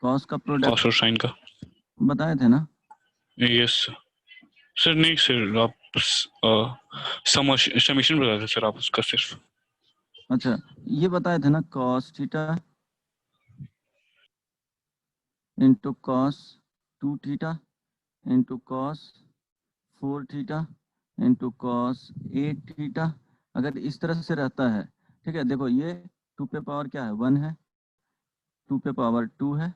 Cos का product cos और sign का बताए थे ना? Yes sir. नहीं सर, आप समेशन बता थे सर आप उसका सिर्फ। अच्छा, ये बताए थे ना, cos theta into cos 2 theta into cos 4 theta into cos 8 theta. अगर इस तरह से रहता है, ठीक है, देखो ये 2 पे पावर क्या है 1 है, 2 पे पावर 2 है,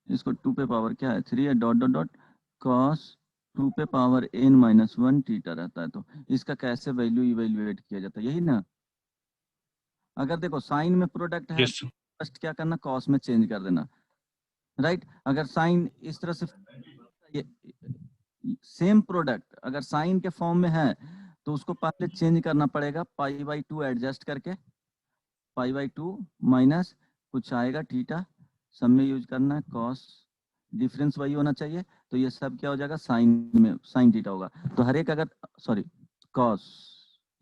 इसको 2 पे पावर क्या है 3 है, डॉट डॉट डॉट कॉस 2 पे पावर n-1 थीटा रहता है। तो इसका कैसे वैल्यू इवेल्युएट किया जाता है, यही ना? अगर देखो साइन में प्रोडक्ट है, यस सर। फर्स्ट क्या करना, कॉस में चेंज कर देना, राइट? अगर साइन इस तरह से, ये सेम प्रोडक्ट अगर साइन के फॉर्म में है तो उसको पहले चेंज करना पड़ेगा, π/2 एडजस्ट करके, π/2 माइनस कुछ आएगा थीटा, सब में यूज करना है, कॉस डिफरेंस वही होना चाहिए, तो ये सब क्या हो जाएगा, साइन में साइन थीटा होगा। तो हर एक, अगर सॉरी कॉस,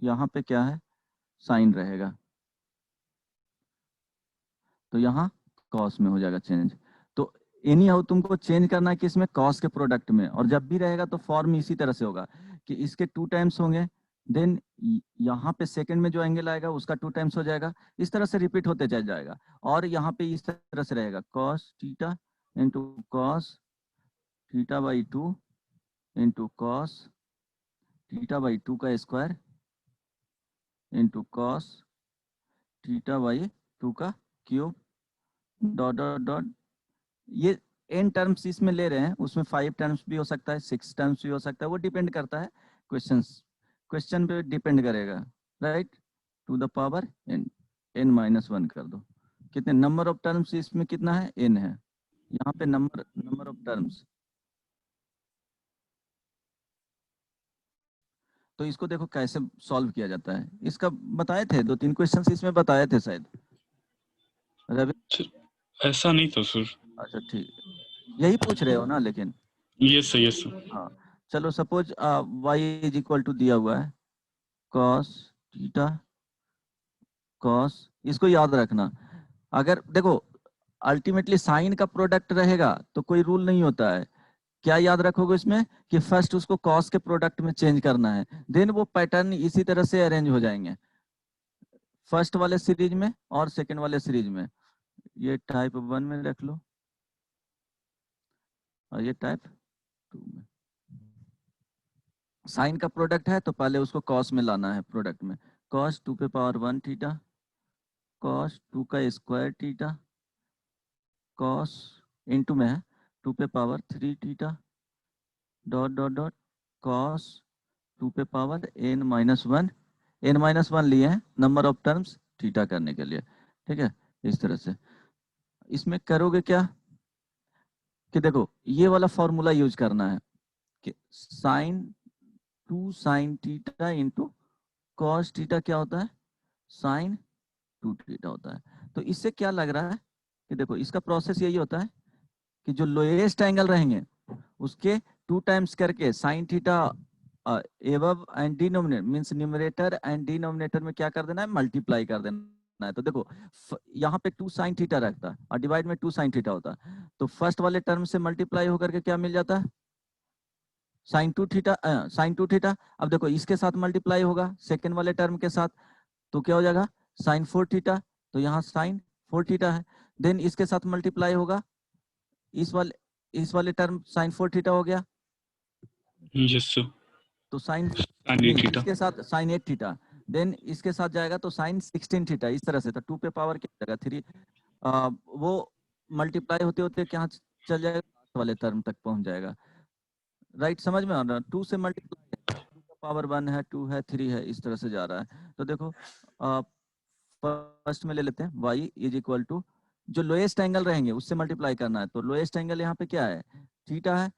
यहाँ पे क्या है साइन रहेगा, तो यहाँ कॉस में हो जाएगा चेंज। तो एनी हाउ तुमको चेंज करना है कि इसमें कॉस के प्रोडक्ट में, और जब भी रहेगा तो फॉर्म इसी तरह से होगा कि इसके 2 टाइम्स होंगे, देन यहाँ पे सेकंड में जो एंगल आएगा उसका 2 टाइम्स हो जाएगा, इस तरह से रिपीट होते चल जाएगा। और यहाँ पे इस तरह से रहेगा cos theta into cos theta by 2 into cos theta by 2 का square into cos theta by 2 का क्यूब, डॉट डॉट डॉट। ये n टर्म्स इसमें ले रहे हैं, उसमें 5 टर्म्स भी हो सकता है, 6 टर्म्स भी हो सकता है, वो डिपेंड करता है क्वेश्चन पे डिपेंड करेगा, right? To the power n-1 कर दो। कितने नंबर ऑफ टर्म्स इसमें कितना है, n है, यहाँ पे नंबर ऑफ टर्म्स। तो इसको देखो कैसे सॉल्व किया जाता है, इसका बताए थे 2-3 क्वेश्चंस इसमें बताए थे शायद, रवि? सर ऐसा नहीं था सर। अच्छा ठीक, यही पूछ रहे हो ना लेकिन? Yes sir yes sir. हाँ, चलो suppose y is equal to दिया हुआ है कॉस थीटा कॉस, इसको याद रखना। अगर देखो अल्टीमेटली साइन का प्रोडक्ट रहेगा तो कोई रूल नहीं होता है, क्या याद रखोगे इसमें कि फर्स्ट उसको कॉस के प्रोडक्ट में चेंज करना है, देन वो पैटर्न इसी तरह से अरेंज हो जाएंगे फर्स्ट वाले सीरीज में और सेकंड वाले सीरीज में। ये टाइप 1 में रख लो और ये टाइप 2 में। साइन का प्रोडक्ट है तो पहले उसको कॉस में लाना है प्रोडक्ट में, कॉस 2 पे पावर 1 थीटा कॉस 2 का स्क्वायर थीटा कॉस इनटू में है 2 पे power 3 theta dot dot dot cos 2 पे पावर n-1 लिए हैं नंबर ऑफ टर्म्स थीटा करने के लिए, ठीक है? इस तरह से इसमें करोगे क्या कि देखो ये वाला फॉर्मूला यूज करना है कि sine 2 sine theta into cos theta क्या होता है, साइन 2 थीटा होता है। तो इससे क्या लग रहा है कि देखो इसका प्रोसेस यही होता है कि जो लोएस्ट एंगल रहेंगे उसके 2 टाइम्स करके sine theta above and denominator means numerator and denominator में क्या कर देना है, मल्टीप्लाई कर देना है। तो देखो यहाँ पे 2 साइन थीटा रखता है और डिवाइड में 2 साइन थीटा होता है, तो फर्स्ट वाले टर्म से मल्टीप्लाई होकर के क्या मिल जाता है, साइन 2 थीटा साइन 2 थीटा। अब देखो इसके साथ मल्टीप्लाई होगा सेकेंड वाले टर्म के साथ, तो क्या हो जाएगा साइन 4 थीटा, तो यहाँ साइन 4 थीटा है। देन इसके साथ मल्टीप्लाई होगा इस वाले टर्म साइन 4 थीटा हो गया, यस सर। तो साइन साइन नहीं, 8 थीटा। इसके साथ साइन 8 थीटा, देन इसके साथ जाएगा तो साइन 16 थीटा, इस तरह से। तो 2 पे पावर क्या जाएगा 3, वो मल्टीप्लाई होते होते क्या चल जाएगा, वाले टर्म तक पहुंच जाएगा, राइट? समझ में आ रहा है, 2 से मल्टीप्लाई, 2 का पावर 1 है 2 है 3 है, इस तरह से जा रहा है। तो देखो फर्स्ट में ले लेते हैं y इज इक्वल टू जो लोएस्ट एंगल रहेंगे उससे मल्टीप्लाई करना है, तो लोएस्ट एंगल यहाँ पे क्या है, थीटा है,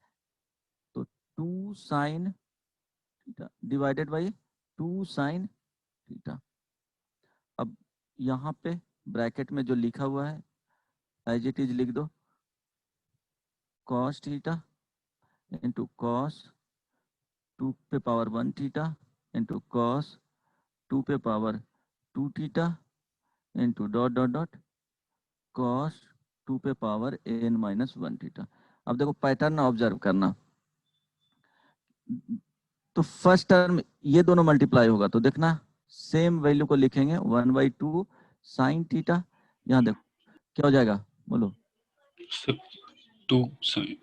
तो 2 sine theta divided by 2 sine theta. अब यहाँ पे ब्रैकेट में जो लिखा हुआ है एज इट इज लिख दो, कॉस थीटा इंटू कॉस 2 पे पावर 1 थीटा इंटू कॉस 2 पे power 2 theta into dot dot dot cos 2 पे पावर n माइनस 1 थीटा। अब देखो पैटर्न ऑब्जर्व करना, तो फर्स्ट टर्म ये दोनों मल्टीप्लाई होगा तो देखना सेम वैल्यू को लिखेंगे 1/2 साइन थीटा। यहाँ देखो क्या हो जाएगा, बोलो। Sir 2 sin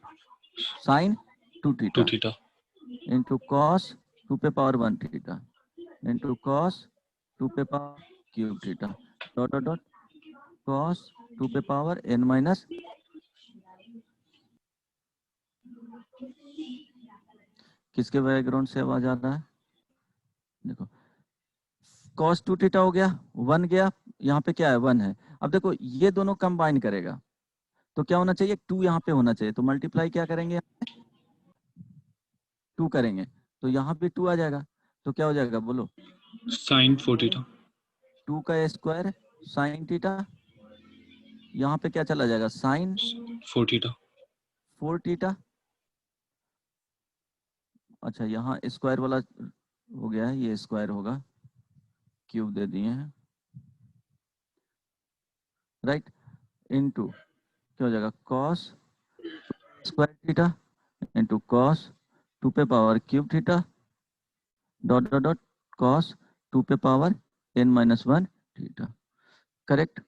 sine 2 2 theta theta into cos 2 पे पावर 1 थीटा इंटू कॉस 2 पे power cube theta dot dot dot cos 2 पे पावर n माइनस। किसके बैकग्राउंड से आवाज आ रहा है? देखो cos 2 थीटा हो गया, 1 गया, यहाँ पे क्या है 1 है। अब देखो ये दोनों कंबाइन करेगा तो क्या होना चाहिए, 2 यहाँ पे होना चाहिए, तो मल्टीप्लाई क्या करेंगे, 2 करेंगे तो यहाँ पे 2 आ जाएगा, तो क्या हो जाएगा बोलो, sin 4 थीटा 2 का स्क्वायर साइन थीटा, यहाँ पे क्या चला जाएगा साइन 4 थीटा 4 थीटा। अच्छा यहाँ स्क्वायर वाला हो गया है, ये स्क्वायर होगा, क्यूब दे दिए हैं, राइट, इनटू क्या हो जाएगा cos square theta into cos 2 पे power cube theta dot dot dot cos 2 पे power n minus 1 theta. Correct.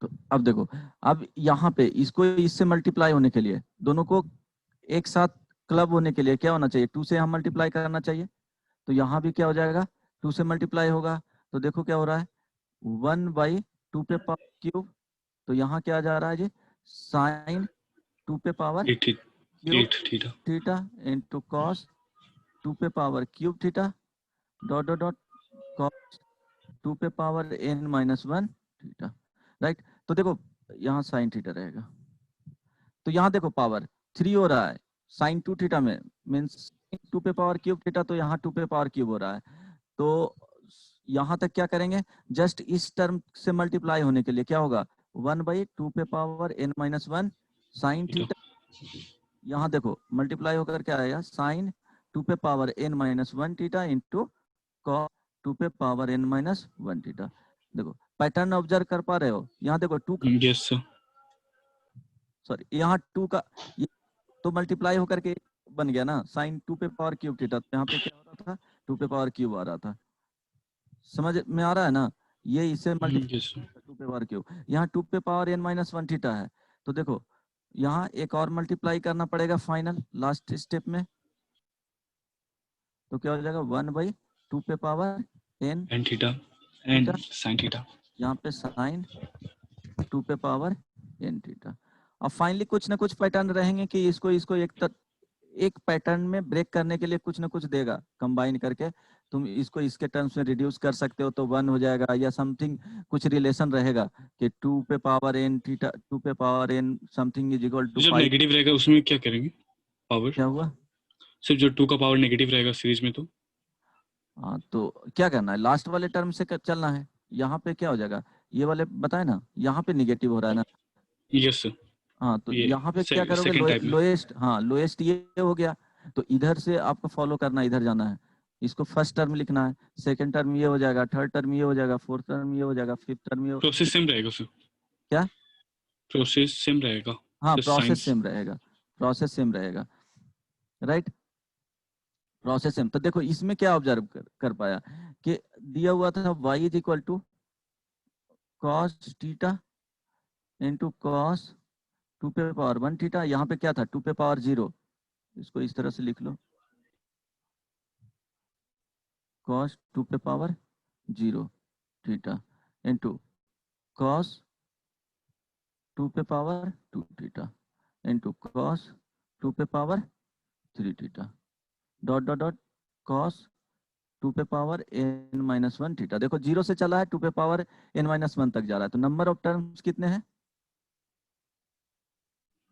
तो अब देखो, अब यहाँ पे इसको इससे मल्टीप्लाई होने के लिए, दोनों को एक साथ क्लब होने के लिए क्या होना चाहिए, 2 से हम मल्टीप्लाई करना चाहिए, तो यहाँ भी क्या हो जाएगा 2 से मल्टीप्लाई होगा, तो देखो क्या हो रहा है 1/2 पे पावर क्यूब, तो यहाँ क्या जा रहा है जी साइन 2 पे power 8 cube theta theta into cos 2 पे power cube theta dot dot dot cos 2 पे power n minus 1 theta, right. तो देखो यहाँ साइन थीटा रहेगा, तो यहाँ देखो पावर 3 हो रहा है साइन 2 थीटा में, मीन्स 2 पे पावर क्यूब थीटा, तो यहाँ 2 पे पावर क्यूब हो रहा है, तो यहाँ तक क्या करेंगे, जस्ट इस टर्म से मल्टीप्लाई होने के लिए क्या होगा 1/2 पे power n minus 1 sign theta, यहाँ देखो मल्टीप्लाई होकर क्या आएगा साइन 2 पे power n minus 1 theta into cos 2 पे पावर n माइनस 1 थीटा। देखो पैटर्न ऑब्जर्व कर पा रहे हो, यहाँ देखो 2 का, यस सर सॉरी यहाँ 2 का ये तो मल्टीप्लाई होकर के बन गया ना साइन 2 पे पावर क्यूब थीटा, तो यहाँ पे क्या हो रहा था 2 पे पावर क्यूब आ रहा था, समझ में आ रहा है ना, ये इससे यस सर मल्टीप्लाई 2 पे पावर क्यूब, यहाँ 2 पे पावर n माइनस 1 थीटा है, तो देखो यहाँ एक और मल्टीप्लाई करना पड़ेगा फाइनल लास्ट स्टेप में, तो क्या हो जाएगा 1/2 पे power n n theta n theta, sin theta यहाँ पे साइन 2 पे पावर n थीटा। अब फाइनली कुछ ना कुछ पैटर्न रहेंगे कि इसको इसको एक पैटर्न में ब्रेक करने के लिए कुछ ना कुछ देगा कंबाइन करके, तुम इसको इसके टर्म्स में रिड्यूस कर सकते हो तो 1 हो जाएगा या समथिंग, कुछ रिलेशन रहेगा कि 2 पे पावर n थीटा 2 पे power n something is equal to जब 5। नेगेटिव रहेगा उसमें क्या करेंगे पावर, क्या हुआ, सिर्फ जो 2 का पावर नेगेटिव रहेगा सीरीज में तो हाँ तो क्या करना है लास्ट वाले टर्म से चलना है, यहाँ पे क्या हो जाएगा ये वाले बताए ना, यहाँ पे निगेटिव हो रहा है ना, यस सर हाँ तो ये यहाँ पे क्या करोगे सेकंड टाइप में लोएस्ट, हाँ लोएस्ट ये हो गया, तो इधर से आपको फॉलो करना, इधर जाना है, इसको फर्स्ट टर्म लिखना है, सेकंड टर्म ये हो जाएगा, थर्ड टर्म ये हो जाएगा, फोर्थ टर्म ये हो जाएगा, फिफ्थ टर्म ये प्रोसेस सेम रहेगा सर क्या, प्रोसेस सेम रहेगा हाँ बस प्रोसेस साइंस सेम रहेगा, प्रोसेस सेम रहेगा, राइट, प्रोसेस सेम। तो देखो इसमें क्या ऑब्जर्व कर पाया कि दिया हुआ था y is equal to cos theta into cos 2 पे पावर 1 थीटा, यहाँ पे क्या था 2 पे पावर 0, इसको इस तरह से लिख लो cos 2 पे पावर 0 थीटा इंटू cos 2 पे पावर 2 थीटा इंटू cos 2 पे power 3 theta dot dot dot cos 2 पे पावर n माइनस 1 थीटा। देखो 0 से चला है 2 पे पावर n माइनस 1 तक जा रहा है, तो नंबर ऑफ टर्म्स कितने हैं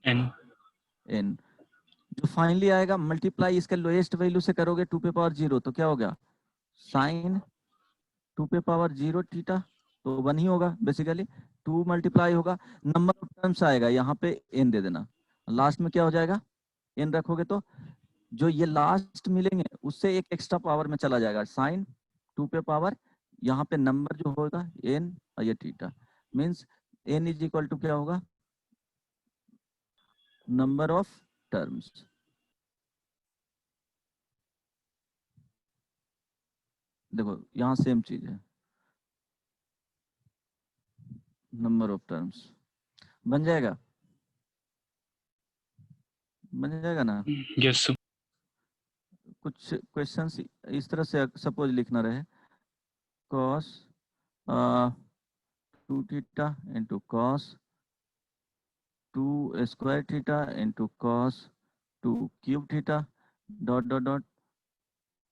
एन n, जो फाइनली आएगा मल्टीप्लाई इसके लोएस्ट वैल्यू से करोगे 2 पे पावर 0, तो क्या हो गया साइन 2 पे पावर 0 थीटा, तो 1 ही होगा बेसिकली, 2 मल्टीप्लाई होगा, नंबर ऑफ टर्म्स आएगा यहाँ पे n दे देना, लास्ट में क्या हो जाएगा n रखोगे तो जो ये लास्ट मिलेंगे उससे एक एक्स्ट्रा पावर में चला जाएगा साइन 2 पे पावर, यहाँ पे नंबर जो होगा n और ये theta, means n is equal to क्या होगा, नंबर ऑफ टर्म्स। देखो यहाँ सेम चीज है, नंबर ऑफ टर्म्स बन जाएगा, बन जाएगा ना। Yes sir. कुछ क्वेश्चंस इस तरह से सपोज लिखना रहे, cos 2 theta into cos 2 square theta into cos 2 cube theta dot dot dot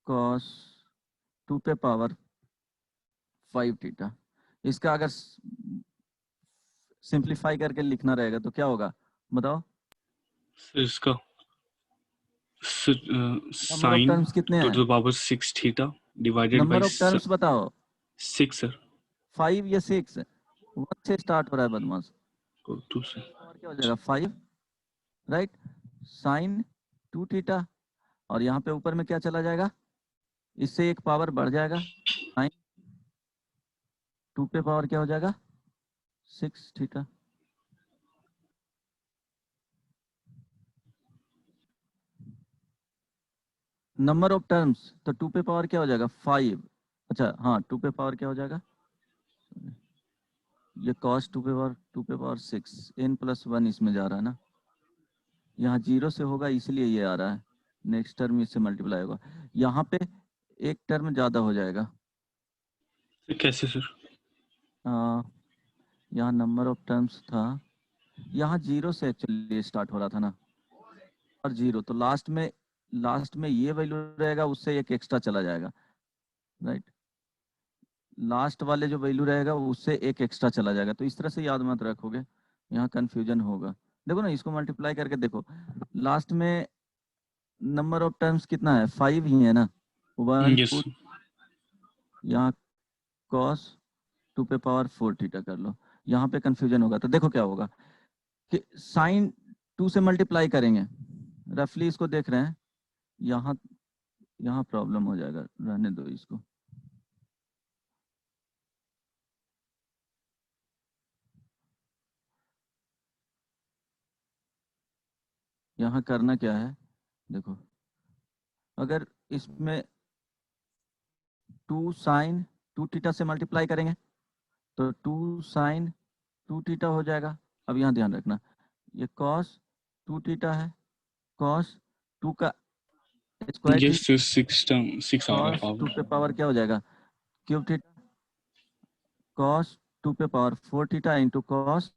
cos 2 पे पावर 5 थीटा। इसका अगर सिंप्लीफाई करके लिखना रहेगा तो क्या होगा बताओ। सर इसका नंबर ऑफ साइन टर्म्स कितने टू हैं, the power 6 theta divided by number of terms बताओ। 6 सर। 5 या 6, 1 से स्टार्ट हो रहा है बदमाश। 2 से और क्या हो जाएगा 5, राइट, साइन 2 थीटा, और यहाँ पे ऊपर में क्या चला जाएगा, इससे एक पावर बढ़ जाएगा, साइन 2 पे पावर क्या हो जाएगा 6 थीटा। नंबर ऑफ टर्म्स तो 2 पे पावर क्या हो जाएगा 5, अच्छा हाँ 2 पे पावर क्या हो जाएगा, ये cos 2 पे पावर 6 n प्लस 1 इसमें जा रहा है ना, यहाँ 0 से होगा इसलिए ये आ रहा है, नेक्स्ट टर्म इससे मल्टीप्लाई होगा, यहाँ पे एक टर्म ज्यादा हो जाएगा। कैसे सर? यहाँ नंबर ऑफ टर्म्स था, यहाँ 0 से एक्चुअली स्टार्ट हो रहा था ना, और 0 तो लास्ट में ये वैल्यू रहेगा, उससे एक एक्स्ट्रा चला जाएगा, राइट, लास्ट वाले जो वैल्यू रहेगा उससे एक एक्स्ट्रा चला जाएगा, तो इस तरह से याद मत रखोगे, यहाँ कंफ्यूजन होगा। देखो ना इसको मल्टीप्लाई करके देखो, लास्ट में नंबर ऑफ टर्म्स कितना है 5 ही है ना, 1 यस 2, यहाँ cos 2 पे पावर 4 थीटा कर लो, यहाँ पे कंफ्यूजन होगा। तो देखो क्या होगा कि साइन 2 से मल्टीप्लाई करेंगे, रफली इसको देख रहे हैं, यहाँ यहाँ प्रॉब्लम हो जाएगा, रहने दो इसको। यहाँ करना क्या है देखो, अगर इसमें 2 साइन 2 थीटा से मल्टीप्लाई करेंगे तो 2 साइन 2 थीटा हो जाएगा। अब यहाँ ध्यान रखना, ये cos 2 थीटा है, cos 2 का स्क्वायर यस थीटा, सर। 6 आ रहा है cos 2 पे पावर। पावर क्या हो जाएगा क्यूब थीटा, cos 2 पे पावर 4 थीटा इंटू cos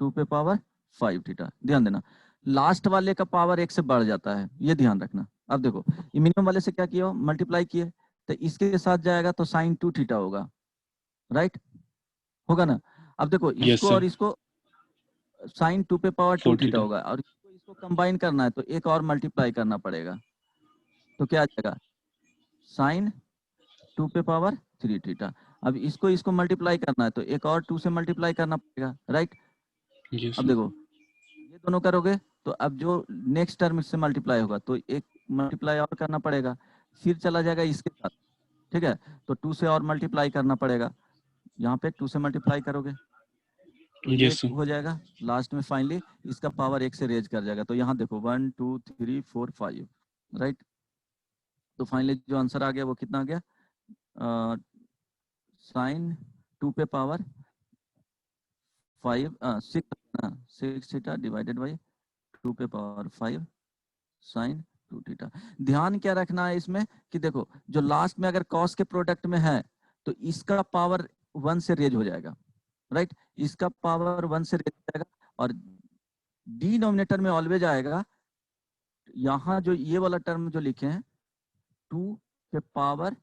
2 पे पावर 5 थीटा। ध्यान देना लास्ट वाले का पावर 1 से बढ़ जाता है, ये ध्यान रखना। अब देखो ये मिनिमम वाले से क्या किया, मल्टीप्लाई किए, तो इसके साथ जाएगा तो साइन 2 थीटा होगा, राइट, होगा ना। अब देखो यस इसको सर। और इसको साइन 2 पे पावर 2 4 थीटा थीटा। होगा, और इसको कंबाइन करना है तो एक और मल्टीप्लाई करना पड़ेगा, तो क्या आ जाएगा साइन 2 पे पावर 3 थीटा। अब इसको मल्टीप्लाई करना है तो एक और 2 से मल्टीप्लाई करना पड़ेगा, राइट। यस अब सर। देखो ये दोनों करोगे तो अब जो नेक्स्ट टर्म इससे मल्टीप्लाई होगा तो एक मल्टीप्लाई और करना पड़ेगा, फिर चला जाएगा इसके साथ, ठीक है, तो 2 से और मल्टीप्लाई करना पड़ेगा, यहाँ पे 2 से मल्टीप्लाई करोगे तो ये यस सर। हो जाएगा, लास्ट में फाइनली इसका पावर 1 से रेज कर जाएगा। तो यहाँ देखो 1 2 3 4 5, राइट, तो फाइनली जो आंसर आ गया वो कितना आ गया, साइन 2 पे पावर 5 6 थीटा डिवाइडेड बाई 2 पे पावर 5 साइन 2 थीटा। ध्यान क्या रखना है इसमें कि देखो जो लास्ट में अगर कॉस के प्रोडक्ट में है तो इसका पावर 1 से रेज हो जाएगा, राइट, इसका पावर 1 से रेज हो जाएगा, और डिनोमिनेटर में ऑलवेज आएगा, यहाँ जो ये वाला टर्म जो लिखे हैं 2 पे power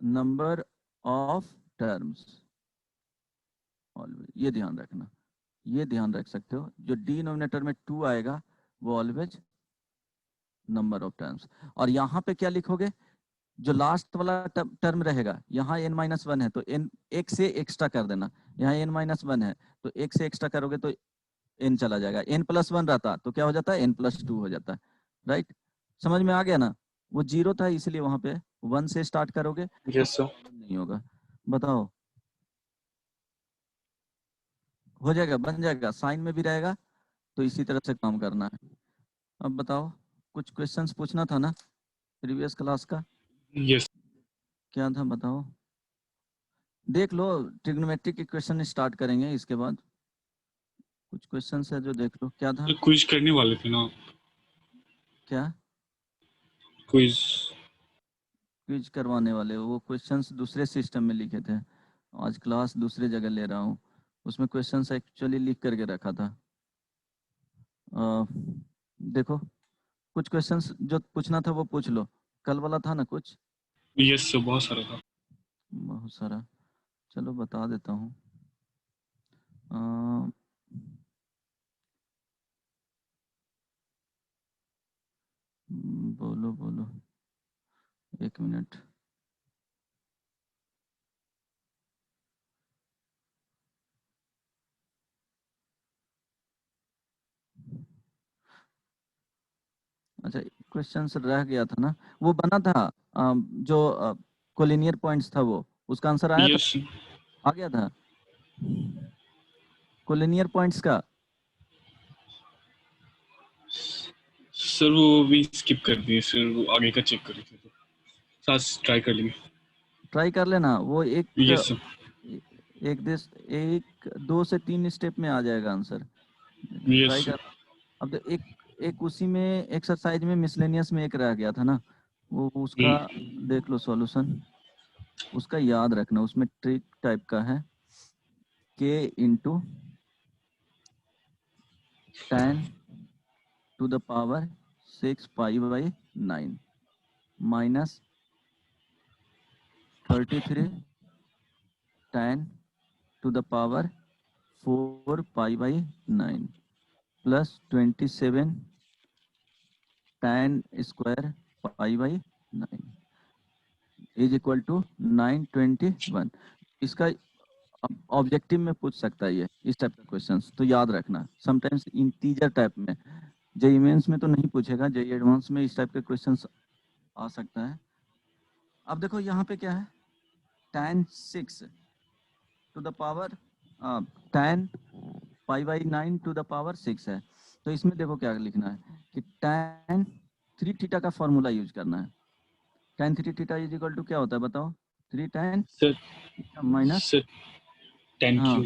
number of terms, always ये ध्यान रखना, ये ध्यान रख सकते हो, जो डिनोमिनेटर में 2 आएगा वो ऑलवेज नंबर ऑफ टर्म्स। और यहाँ पे क्या लिखोगे, जो लास्ट वाला टर्म रहेगा, यहाँ n-1 है तो n एक से एक्स्ट्रा कर देना, यहाँ n-1 है तो एक से एक्स्ट्रा करोगे तो n चला जाएगा, n+1 रहता तो क्या हो जाता है n+2 हो जाता है, राइट, समझ में आ गया ना। वो 0 था इसलिए वहां पे 1 से स्टार्ट करोगे तो यस सर। नहीं होगा। बताओ हो जाएगा, बन जाएगा, साइन में भी रहेगा। तो इसी तरह से काम करना है। अब बताओ, कुछ क्वेश्चंस पूछना था ना प्रीवियस क्लास का, यस क्या था बताओ। देख लो, ट्रिग्नोमेट्री के क्वेश्चन स्टार्ट करेंगे इसके बाद। कुछ क्वेश्चंस है जो देख लो, क्या था। सर, क्विज करने वाले थे ना? क्या क्विज। क्विज करवाने वाले हो? वो क्वेश्चंस दूसरे सिस्टम में लिखे थे, आज क्लास दूसरे जगह ले रहा हूँ। उसमें क्वेश्चंस एक्चुअली लिख करके रखा था। देखो, कुछ क्वेश्चंस जो पूछना था वो पूछ लो। कल वाला था ना कुछ, यस सर, बहुत सारा था। बहुत सारा। चलो बता देता हूँ। बोलो बोलो, एक मिनट। अच्छा, क्वेश्चन रह गया था ना, वो बना था जो कोलिनियर पॉइंट्स था, वो उसका आंसर आया था, यस आ गया था कोलिनियर पॉइंट्स का। सर, वो भी स्किप कर दिए सर, वो आगे का चेक कर रहे थे, तो साथ ट्राई कर लेंगे। ट्राई कर लेना, वो यस सर। एक देश एक 2 से 3 स्टेप में आ जाएगा आंसर। Yes try sir. कर। अब तो एक एक उसी में एक्सरसाइज में मिसलेनियस में एक रह गया था ना, वो उसका देख लो सॉल्यूशन, उसका याद रखना। उसमें ट्रिक टाइप का है, k into ten to the power 6 पाई/9 minus 33 ten to the power 4 पाई/9 प्लस 27 टेन स्क्वायर पाई/9 इज इक्वल टू 921। इसका ऑब्जेक्टिव में पूछ सकता है ये, इस टाइप का क्वेश्चंस तो याद रखना। समटाइम्स इंटीजर टाइप में, जेईई मेंस में तो नहीं पूछेगा, जेईई एडवांस में इस टाइप के क्वेश्चंस आ सकता है। अब देखो यहाँ पे क्या है, tan 6 टू द पावर 10 पाई/9 टू द पावर 6 है। तो इसमें देखो क्या लिखना है कि tan 3 थीटा का फॉर्मूला यूज करना है। tan 3 theta is equal to क्या होता है बताओ, 3 tan सर। माइनस, सर, 10 हाँ, क्यू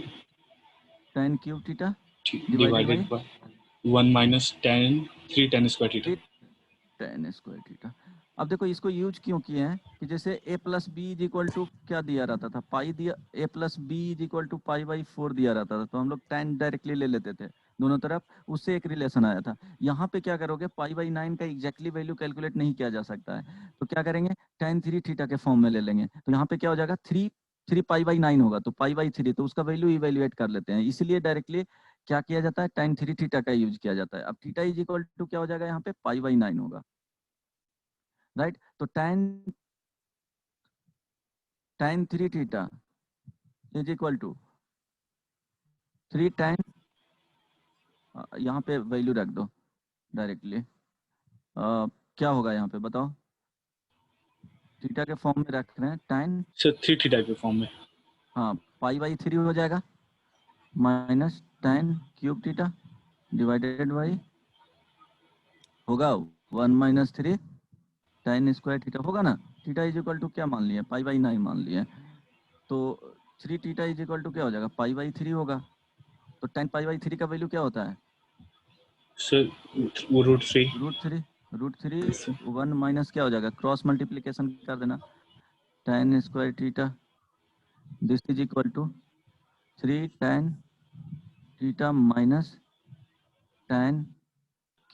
tan cube theta divided divided by by 1 minus 10 3 10 square theta. 3 tan square theta. अब देखो इसको यूज क्यों किए हैं कि जैसे a plus B is equal to क्या दिया रहता था, पाई दिया, a plus B is equal to पाई/4 दिया रहता था, तो हम लोग tan डायरेक्टली ले लेते थे दोनों तरफ, उससे एक रिलेशन आया था। यहाँ पे क्या करोगे, पाई/9 का एग्जैक्टली वैल्यू कैलकुलेट नहीं किया जा सकता है, तो क्या करेंगे, tan 3 थीटा के फॉर्म में ले लेंगे। तो यहाँ पे क्या हो जाएगा, 3 पाई/9 होगा, तो पाई/3, तो उसका वैल्यू इवेल्युएट कर लेते हैं, इसलिए डायरेक्टली क्या किया जाता है, tan 3 थीटा का यूज किया जाता है। अब थीटा इज इक्वल टू क्या हो जाएगा, यहाँ पे पाई/9 होगा, राइट। तो tan 3 theta is equal to 3 tan, यहाँ पे वैल्यू रख दो डायरेक्टली, क्या होगा यहाँ पे बताओ, थीटा के फॉर्म में रख रहे हैं tan, सर, 3 थीटा के फॉर्म में। हाँ, पाई/3 हो जाएगा minus tan cube theta divided by होगा 1 माइनस 3 tan स्क्वायर थीटा होगा ना। थीटा इज इक्वल टू क्या मान लिए, पाई/9 मान लिए, तो 3 थीटा इज इक्वल टू क्या हो जाएगा, पाई/3 होगा। तो tan पाई/3 का वैल्यू क्या होता है, सर, वो √3। √3 1 माइनस क्या हो जाएगा, क्रॉस मल्टीप्लीकेशन कर देना, tan square theta this is equal to 3 tan theta minus tan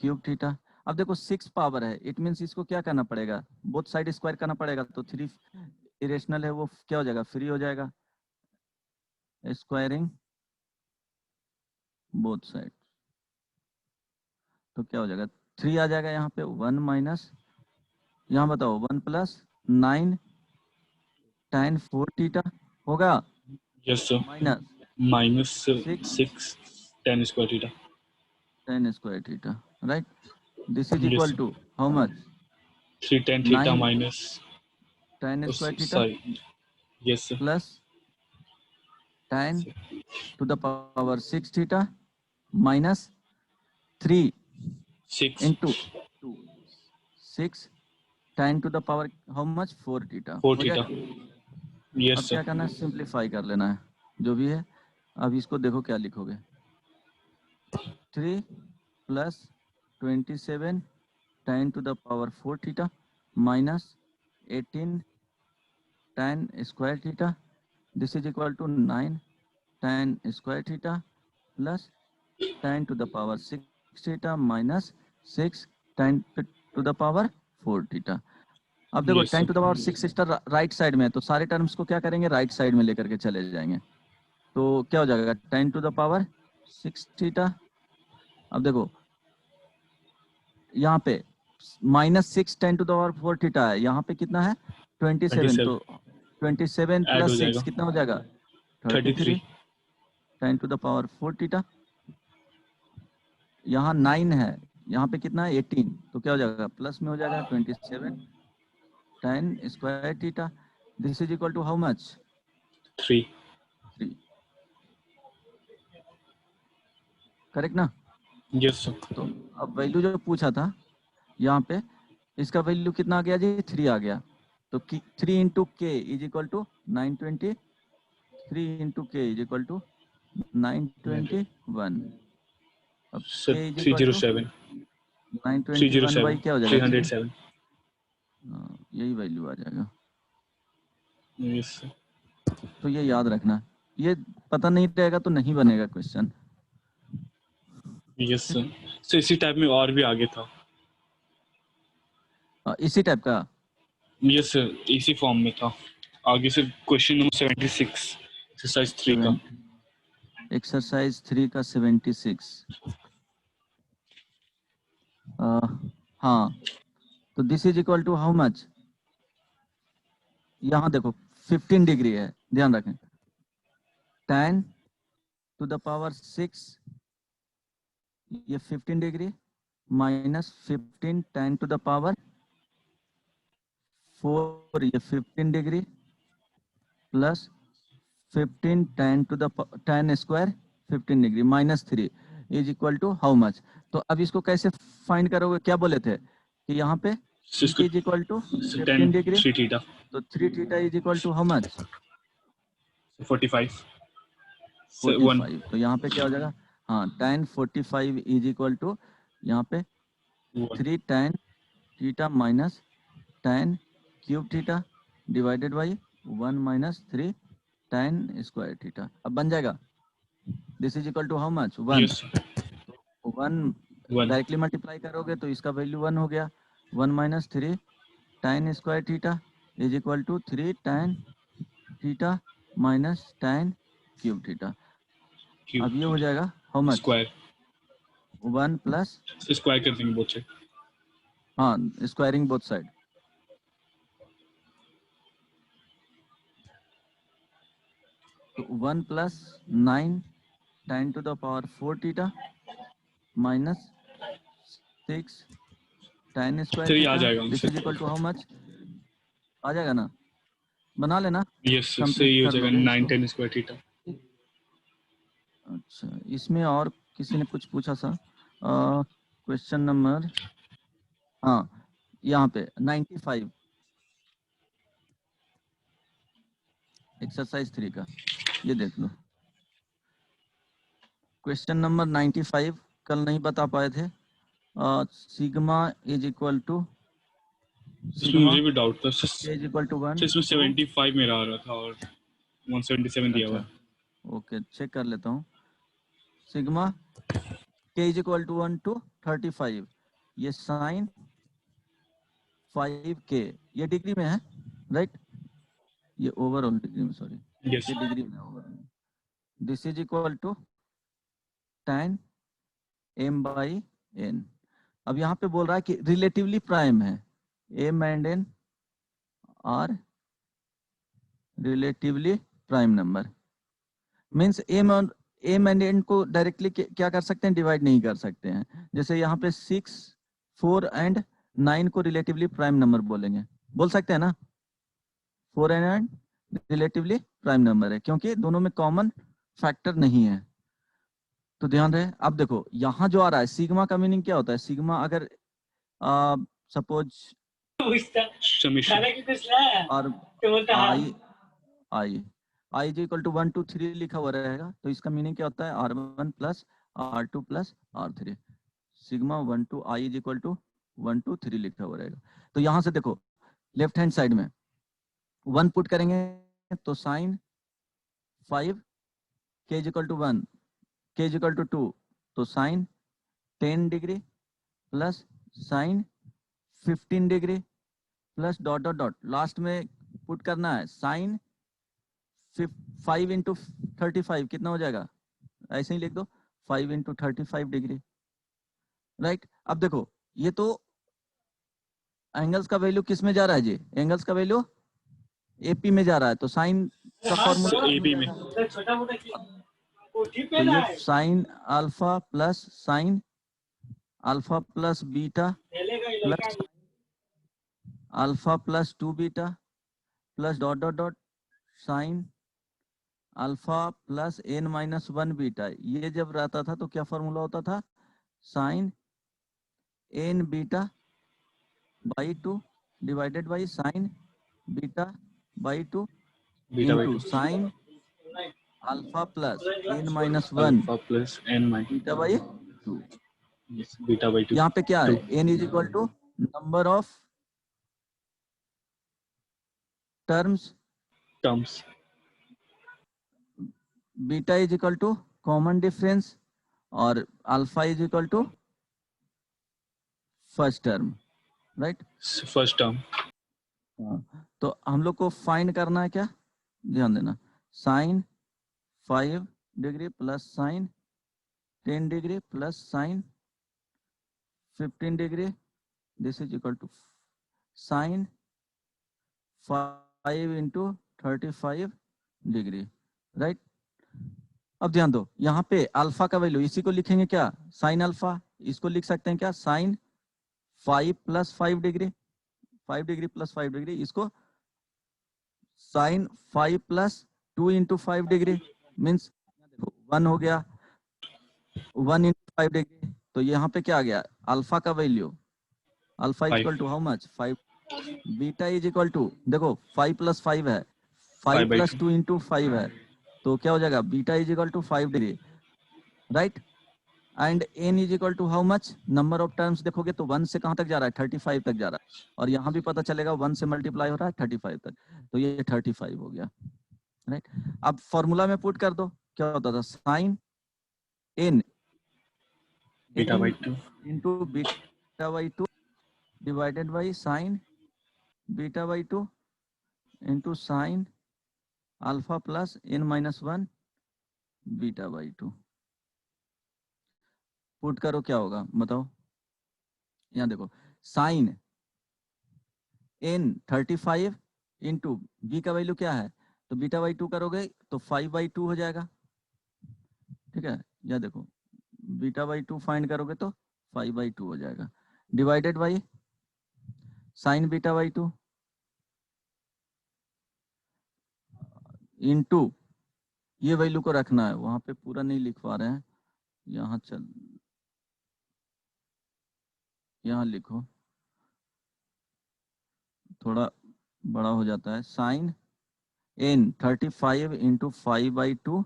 cube theta. अब देखो 6 पावर है, इट मीन्स इसको क्या करना पड़ेगा, बोथ साइड स्क्वायर करना पड़ेगा, तो 3 इरेशनल है, वो क्या हो जाएगा, फ्री हो जाएगा, स्क्वायरिंग बोथ साइड, तो क्या हो जाएगा, 3 आ जाएगा यहाँ पे, 1 माइनस, यहाँ बताओ 1 प्लस 9 tan 4 थीटा होगा yes sir. Minus minus 6 6 10 square theta. tan square theta, right. This is yes equal sir. To how much, 3 10 theta 9 minus, tan square theta sorry, yes sir, plus tan to the power 6 theta minus 3 6 into 2 6 tan to the power how much 4 theta 4 हो theta जाएगा। Yes अब क्या sir करना है, simplify कर लेना है जो भी है। अब इसको देखो क्या लिखोगे, 3 plus 27 tan to the power 4 theta minus 18 tan square theta, this is equal to 9 tan square theta plus tan to the power 6 theta minus 6 tan to the power 4 theta। अब देखो Yes, tan sir. to the power 6 theta right side में है, तो सारे terms को क्या करेंगे, right side में लेकर के चले जाएंगे। तो क्या हो जाएगा, tan to the power 6 theta। अब देखो यहाँ पे -6 tan to the power 4 theta है, यहाँ पे कितना है 27, तो 27 ऐड हो प्लस 6 जाएगा कितना हो जाएगा 33 tan to the power 4 theta. यहाँ 9 है, यहाँ पे कितना है 18, तो क्या हो जाएगा प्लस में हो जाएगा 27 tan square theta, this is equal to how much 3 3, correct ना। यस सर तो अब वैल्यू जो पूछा था यहाँ पे, इसका वैल्यू कितना आ गया जी 3 आ गया, तो 3 इंटू के इज इक्वल टू 920, 3 इंटू के इज इक्वल टू 921। अब सर के इज इक्वल टू 307 921 बाई क्या हो जाएगा 307 यही वैल्यू आ जाएगा। यस सर तो ये याद रखना, ये पता नहीं रहेगा तो नहीं बनेगा क्वेश्चन। यस सर सर इसी टाइप में और भी आगे था इसी टाइप का यस सर इसी फॉर्म में था आगे से क्वेश्चन नंबर 76 एक्सरसाइज 3 का एक्सरसाइज 3 का 76। हाँ, तो this is equal to how much, यहाँ देखो 15 डिग्री है, ध्यान रखें, tan टू द पावर 6 ये 15 degree minus 15 tan to the power 4 ये 15 degree plus 15 tan to the tan square 15 degree minus 3 is equal to how much. तो अब इसको कैसे फाइंड करोगे, क्या बोले थे कि यहाँ पे is equal to 15 degree, 3 theta तो 3 theta is equal to how much 45 45। तो यहाँ पे क्या हो जाएगा, हाँ tan 45 इज इक्वल टू यहाँ पे 3 tan theta minus tan cube theta divided by 1 minus 3 tan square theta. अब बन जाएगा this is equal to how much 1, yes 1 directly multiply करोगे तो इसका वैल्यू 1 हो गया, 1 minus 3 tan square theta is equal to 3 tan theta minus tan cube theta. अब ये हो जाएगा how much square 1 plus square कर देंगे बोथ साइड हाँ स्क्वायरिंग बोथ साइड, तो 1 plus 9 tan to the power 4 theta minus 6 tan square आ theta, जाएगा this is equal to how much, आ जाएगा ना, बना लेना यस सर कंप्लीट सही हो कर जाएगा लोगे 9 इसको। 10 स्क्वायर थीटा अच्छा, इसमें और किसी ने कुछ पूछा था क्वेश्चन नंबर, हाँ यहाँ पे 95 एक्सरसाइज 3 का, ये देख लो क्वेश्चन नंबर 95 कल नहीं बता पाए थे। सिग्मा इज इक्वल टू इसमें मुझे भी डाउट था इज इक्वल टू 1 इसमें टू 75 मेरा आ रहा था और 177 दिया हुआ अच्छा ओके चेक कर लेता हूँ, सिग्मा के इज इक्वल टू 1 टू 35, ये साइन 5k ये डिग्री में है राइट, ये ओवरऑल डिग्री में, सॉरी यस ये डिग्री में overall, this is equal to tan m by n। अब यहाँ पे बोल रहा है कि रिलेटिवली प्राइम है, m and n are relatively prime number, means m and n को डायरेक्टली क्या कर सकते हैं, डिवाइड नहीं कर सकते हैं। जैसे यहाँ पे 6 4 एंड 9 को रिलेटिवली प्राइम नंबर बोलेंगे, बोल सकते हैं ना, 4 एंड रिलेटिवली प्राइम नंबर है, क्योंकि दोनों में कॉमन फैक्टर नहीं है। तो ध्यान रहे। अब देखो यहाँ जो आ रहा है सिग्मा का मीनिंग क्या होता है? सिग्मा अगर सपोज समीशन और आई आई आई इज इक्वल टू 1 2 3 लिखा हुआ रहेगा, तो इसका मीनिंग क्या होता है? R1 plus R2 plus R3। Sigma 1 to i is equal to 1 2 3 लिखा हुआ रहेगा। तो यहाँ से देखो लेफ्ट हैंड साइड में 1 पुट करेंगे तो sine 5 k is equal to 1 k is equal to 2 तो sine 10 degree plus sine 15 degree plus dot dot dot last में पुट करना है साइन 5 इंटू 35 कितना हो जाएगा? ऐसे ही लिख दो 5 इंटू 35 डिग्री, राइट। अब देखो ये तो एंगल्स का वैल्यू किस में जा रहा है जी? एंगल्स का वैल्यू एपी में जा रहा है, तो साइन का फॉर्मूला एपी में तो ये sine alpha plus beta plus alpha plus 2 beta plus dot dot dot sine alpha plus n minus 1 beta. ये जब रहता था तो क्या फॉर्मूला होता था? Sine n beta by 2 divided by sine beta by 2 into sine alpha plus n minus 1 alpha plus n beta by 2। Beta by 2 यहाँ पे क्या है? n is equal to number of terms, beta is equal to common difference और alpha is equal to first term, right. First term. तो हम लोग को find करना है क्या? ध्यान देना, sine 5 degree plus sine 10 degree plus sine 15 degree, this is equal to sine 5 into 35 degree, right. अब ध्यान दो यहाँ पे अल्फा का वैल्यू इसी को लिखेंगे क्या? Sine alpha. इसको लिख सकते हैं क्या? Sine 5 plus 5 degree, 5 degree plus 5 degree, इसको sine 5 plus 2 into 5 degree means 1 हो गया, 1 इंटू 5 डिग्री। तो यहाँ पे क्या आ गया? अल्फा का value, alpha is equal to how much? 5। Beta is equal to, देखो 5 प्लस 5 है, 5 प्लस 2 इंटू 5 है, तो क्या हो जाएगा? Beta is equal to 5 degree, right. And n is equal to how much? Number of terms देखोगे तो 1 से कहां तक जा रहा है? 35 तक जा रहा है, और यहाँ भी पता चलेगा 1 से मल्टीप्लाई हो रहा है 35 तक, तो ये 35 हो गया, राइट। अब फॉर्मूला में पुट कर दो, क्या होता था? Sine n beta by 2 into beta by 2 divided by sine beta by 2 into sine alpha plus n minus 1 beta by 2। Put करो क्या होगा बताओ? यहाँ देखो साइन n 35 इंटू बी का वैल्यू क्या है? तो बीटा बाई 2 करोगे तो 5/2 हो जाएगा, ठीक है। या देखो बीटा बाई 2 फाइंड करोगे तो 5/2 हो जाएगा, divided by sine beta by 2 into ये वैल्यू को रखना है, वहां पे पूरा नहीं लिखवा रहे हैं, यहाँ चल यहाँ लिखो, थोड़ा बड़ा हो जाता है। Sine n 35 into 5/2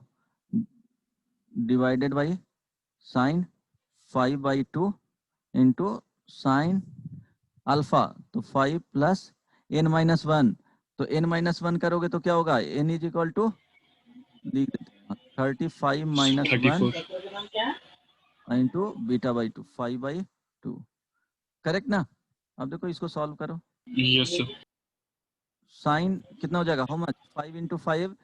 divided by sine 5/2 into sine alpha, तो 5 प्लस n माइनस 1, तो n माइनस 1 करोगे तो क्या होगा? n is equal to 35 minus 1 into beta by 2 5/2, correct ना? अब देखो इसको सॉल्व करो, यस सर। साइन कितना हो जाएगा? How much? 5 इंटू 5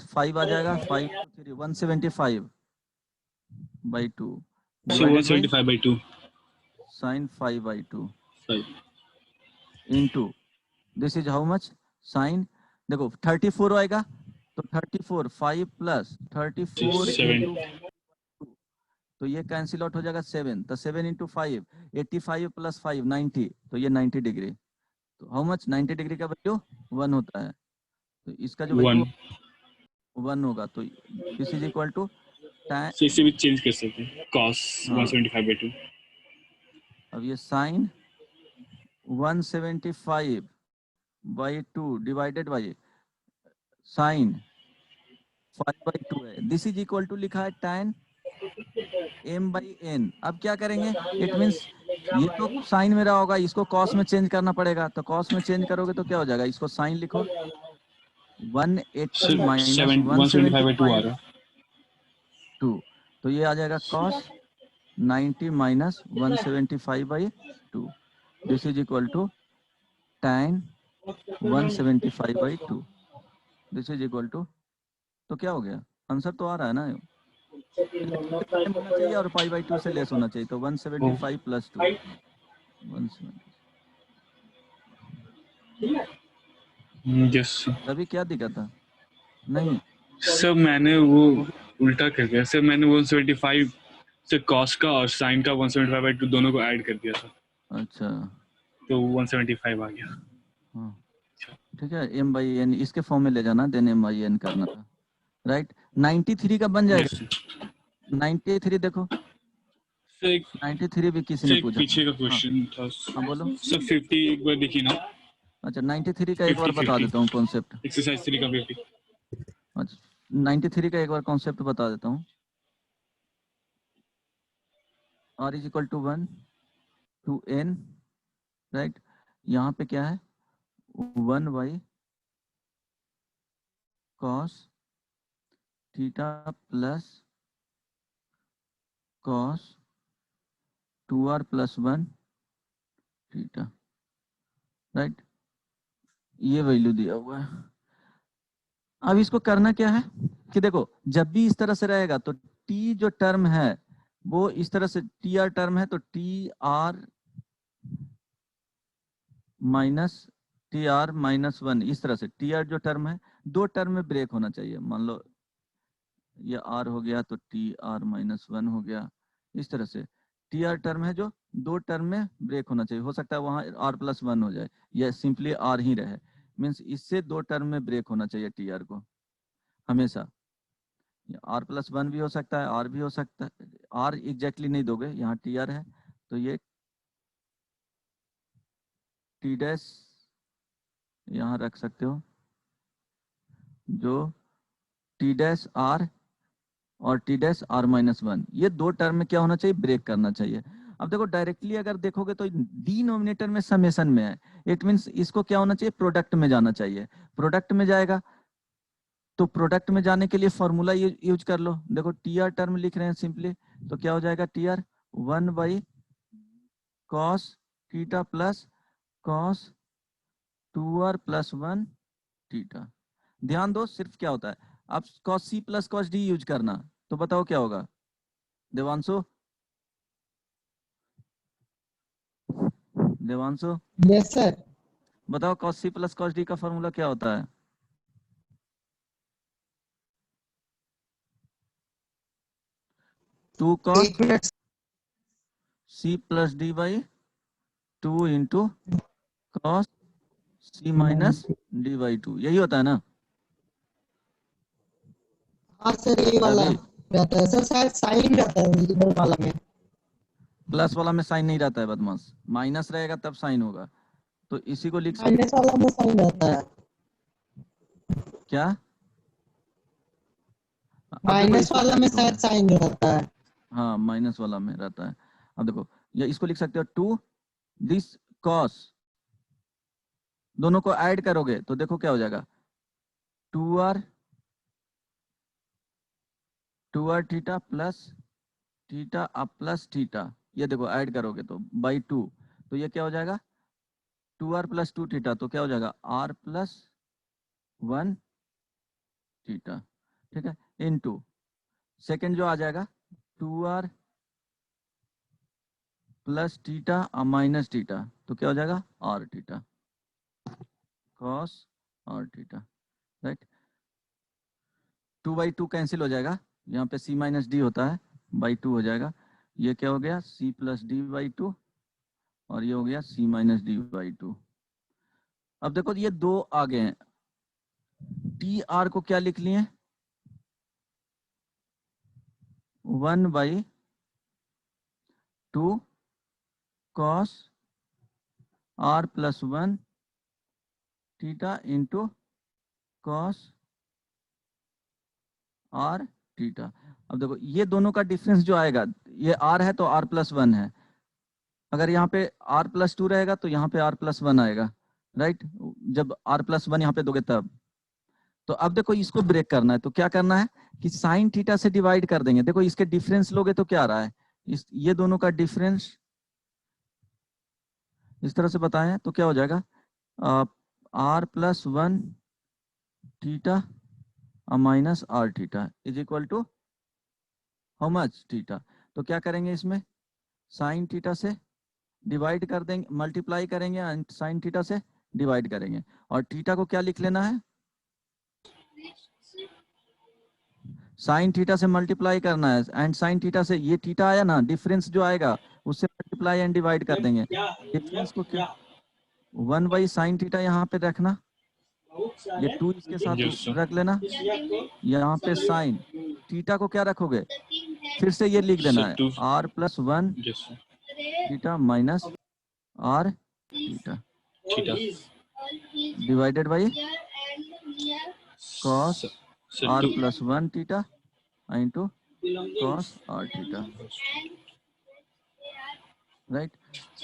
5 आ जाएगा, 5 into 3 175/2 So 175/2 sine 5/2 5 into this is how much? Sine देखो 34 आएगा, तो 34 5 प्लस 34 इंटू 2, तो ये कैंसिल आउट हो जाएगा 7, तो 7 इंटू 5 85 प्लस 5 90, तो ये 90 डिग्री, तो हाउ मच? 90 डिग्री का वैल्यू 1 होता है, तो इसका जो वैल्यू 1 1 होगा, तो this is equal to tan। से इसे भी चेंज कर सकते हैं cos हाँ 175/2। अब ये साइन 175/2 डिवाइडेड बाई साइन 5/2 है, दिस इज इक्वल टू लिखा है tan m/n। अब क्या करेंगे, इट मीन्स ये तो साइन में रहा होगा, इसको कॉस में चेंज करना पड़ेगा, तो कॉस में चेंज करोगे तो क्या हो जाएगा, इसको साइन लिखो 180 माइनस 175/2 आ रहा है। 175/2, तो ये आ जाएगा cos 90 minus 175/2, this is equal to tan 175/2, this is equal to, तो क्या हो गया, आंसर तो आ रहा है ना, लेकिन टाइम होना चाहिए और π/2 से लेस होना चाहिए, तो 175 प्लस 2 170। यस तभी क्या दिक्कत था, नहीं सर, मैंने वो वो भी उल्टा कर दिया सर, मैंने 175 से cos का और sin का 175/2 दोनों को ऐड कर दिया था, अच्छा तो 175 आ गया। हाँ ठीक है, m/n इसके फॉर्म में ले जाना, देन m/n करना था, राइट। 93 का बन जाएगा, यस सर। 93 देखो, सर 93 भी किसी ने एक पूछा था। पीछे का हाँ क्वेश्चन था हाँ बोलो। सर, 50 एक बार देखिए ना। अच्छा 93 का एक बार 50 बता 50 देता हूँ कॉन्सेप्ट। एक्सरसाइज 3 का 50। अच्छा 93 का एक बार कॉन्सेप्ट बता देता हूँ। r is equal to 1 to n, right. यहाँ पे क्या है 1 cos theta plus cos 2r plus 1 theta, right, ये वैल्यू दिया हुआ है। अब इसको करना क्या है कि देखो, जब भी इस तरह से रहेगा तो t जो टर्म है वो इस तरह से tr टर्म है, तो tr माइनस -1 इस तरह से tr जो टर्म है दो टर्म में ब्रेक होना चाहिए। मान लो ये r हो गया तो tr-1 हो गया, इस तरह से tr टर्म है जो दो टर्म में ब्रेक होना चाहिए। हो सकता है वहां r+1 हो जाए या सिंपली r ही रहे, मीन्स इससे दो टर्म में ब्रेक होना चाहिए tr को हमेशा। r+1 भी हो सकता है, r भी हो सकता है, r एग्जैक्टली नहीं दोगे, यहाँ tr है तो ये t डैश यहाँ रख सकते हो, जो t डैश r और t डैश r-1 ये दो टर्म में क्या होना चाहिए, ब्रेक करना चाहिए। अब देखो डायरेक्टली अगर देखोगे तो डिनोमिनेटर में समेशन में है, इट मींस इसको क्या होना चाहिए, प्रोडक्ट में जाना चाहिए। प्रोडक्ट में जाएगा तो प्रोडक्ट में जाने के लिए फॉर्मूला यूज कर लो। देखो टीआर टर्म लिख रहे हैं सिंपली, तो क्या हो जाएगा TR 1/cos theta plus cos 2r plus 1 theta. ध्यान दो सिर्फ क्या होता है, अब cos c plus cos d use करना, तो बताओ क्या होगा देवांशु, देवांशु यस सर। बताओ cos c plus cos d का फॉर्मूला क्या होता है। टू cos एक minute. c plus d by 2 into cos c minus d by 2, यही होता है ना हाँ सर यही वाला रवि। रहता है सर, शायद साइन रहता है ओरिजिनल वाला में। प्लस वाला में साइन नहीं रहता है बदमाश, माइनस रहेगा तब साइन होगा, तो इसी को लिख सकते माइनस वाला में साइन रहता है। क्या। अब देखो माइनस इसको वाला क्या में लिखोगे, शायद साइन रहता है। हाँ माइनस वाला में रहता है। अब देखो या इसको लिख सकते हो टू दिस कॉस, दोनों को ऐड करोगे तो देखो क्या हो जाएगा 2r थीटा प्लस थीटा अब प्लस थीटा, ये देखो ऐड करोगे तो बाई 2, तो ये क्या हो जाएगा 2r प्लस 2 थीटा, तो क्या हो जाएगा r+1 थीटा, ठीक है, इनटू सेकेंड जो आ जाएगा 2r प्लस थीटा और माइनस थीटा, तो क्या हो जाएगा r theta cos r theta, right. 2/2 cancel हो जाएगा, यहाँ पे c माइनस डी होता है, बाई 2 हो जाएगा, ये क्या हो गया c प्लस डी बाई 2 और ये हो गया c माइनस डी बाई 2। अब देखो ये दो आ गए हैं, टी आर को क्या लिख लिए, 1/2 cos r plus 1 theta into cos r theta. अब देखो ये दोनों का डिफरेंस जो आएगा, ये r है तो r plus 1 है, अगर यहाँ पे r plus 2 रहेगा तो यहाँ पे r plus 1 आएगा, राइट, जब r plus 1 यहाँ पे दोगे तब। तो अब देखो इसको ब्रेक करना है, तो क्या करना है कि साइन थीटा से डिवाइड कर देंगे। देखो इसके डिफरेंस लोगे तो क्या आ रहा है, ये दोनों का डिफरेंस इस तरह से बताएं तो क्या हो जाएगा, r plus 1 theta minus r theta is equal to how much theta. तो क्या करेंगे, इसमें साइन थीटा से डिवाइड कर देंगे, मल्टीप्लाई करेंगे एंड साइन थीटा से डिवाइड करेंगे, और थीटा को क्या लिख लेना है, साइन थीटा से मल्टीप्लाई करना है एंड साइन थीटा से ये थीटा आया ना, डिफरेंस जो आएगा उससे मल्टीप्लाई एंड डिवाइड कर देंगे। डिफरेंस को क्या 1/sin थीटा यहाँ पे रखना, ये 2 इसके साथ Yes, sir. रख लेना, यहाँ पे साइन थीटा को क्या रखोगे, फिर से ये लिख देना है Sir, 2. r plus 1 Yes, sir. Theta minus r theta Theta. Divided by cos Sir, r 2. plus 1 theta into cos r theta, right.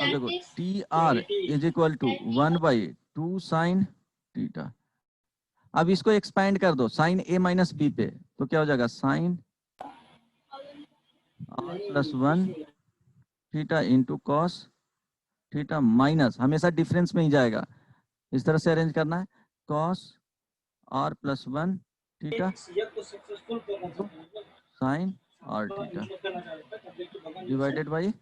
अब देखो T r is equal to 1/2 sine theta. अब इसको एक्सपैंड कर दो साइन ए minus B पे, तो क्या हो जाएगा, sine r plus 1 theta into cos theta minus, हमेशा डिफरेंस में ही जाएगा, इस तरह से अरेंज करना है, cos r plus 1 theta sine r theta divided by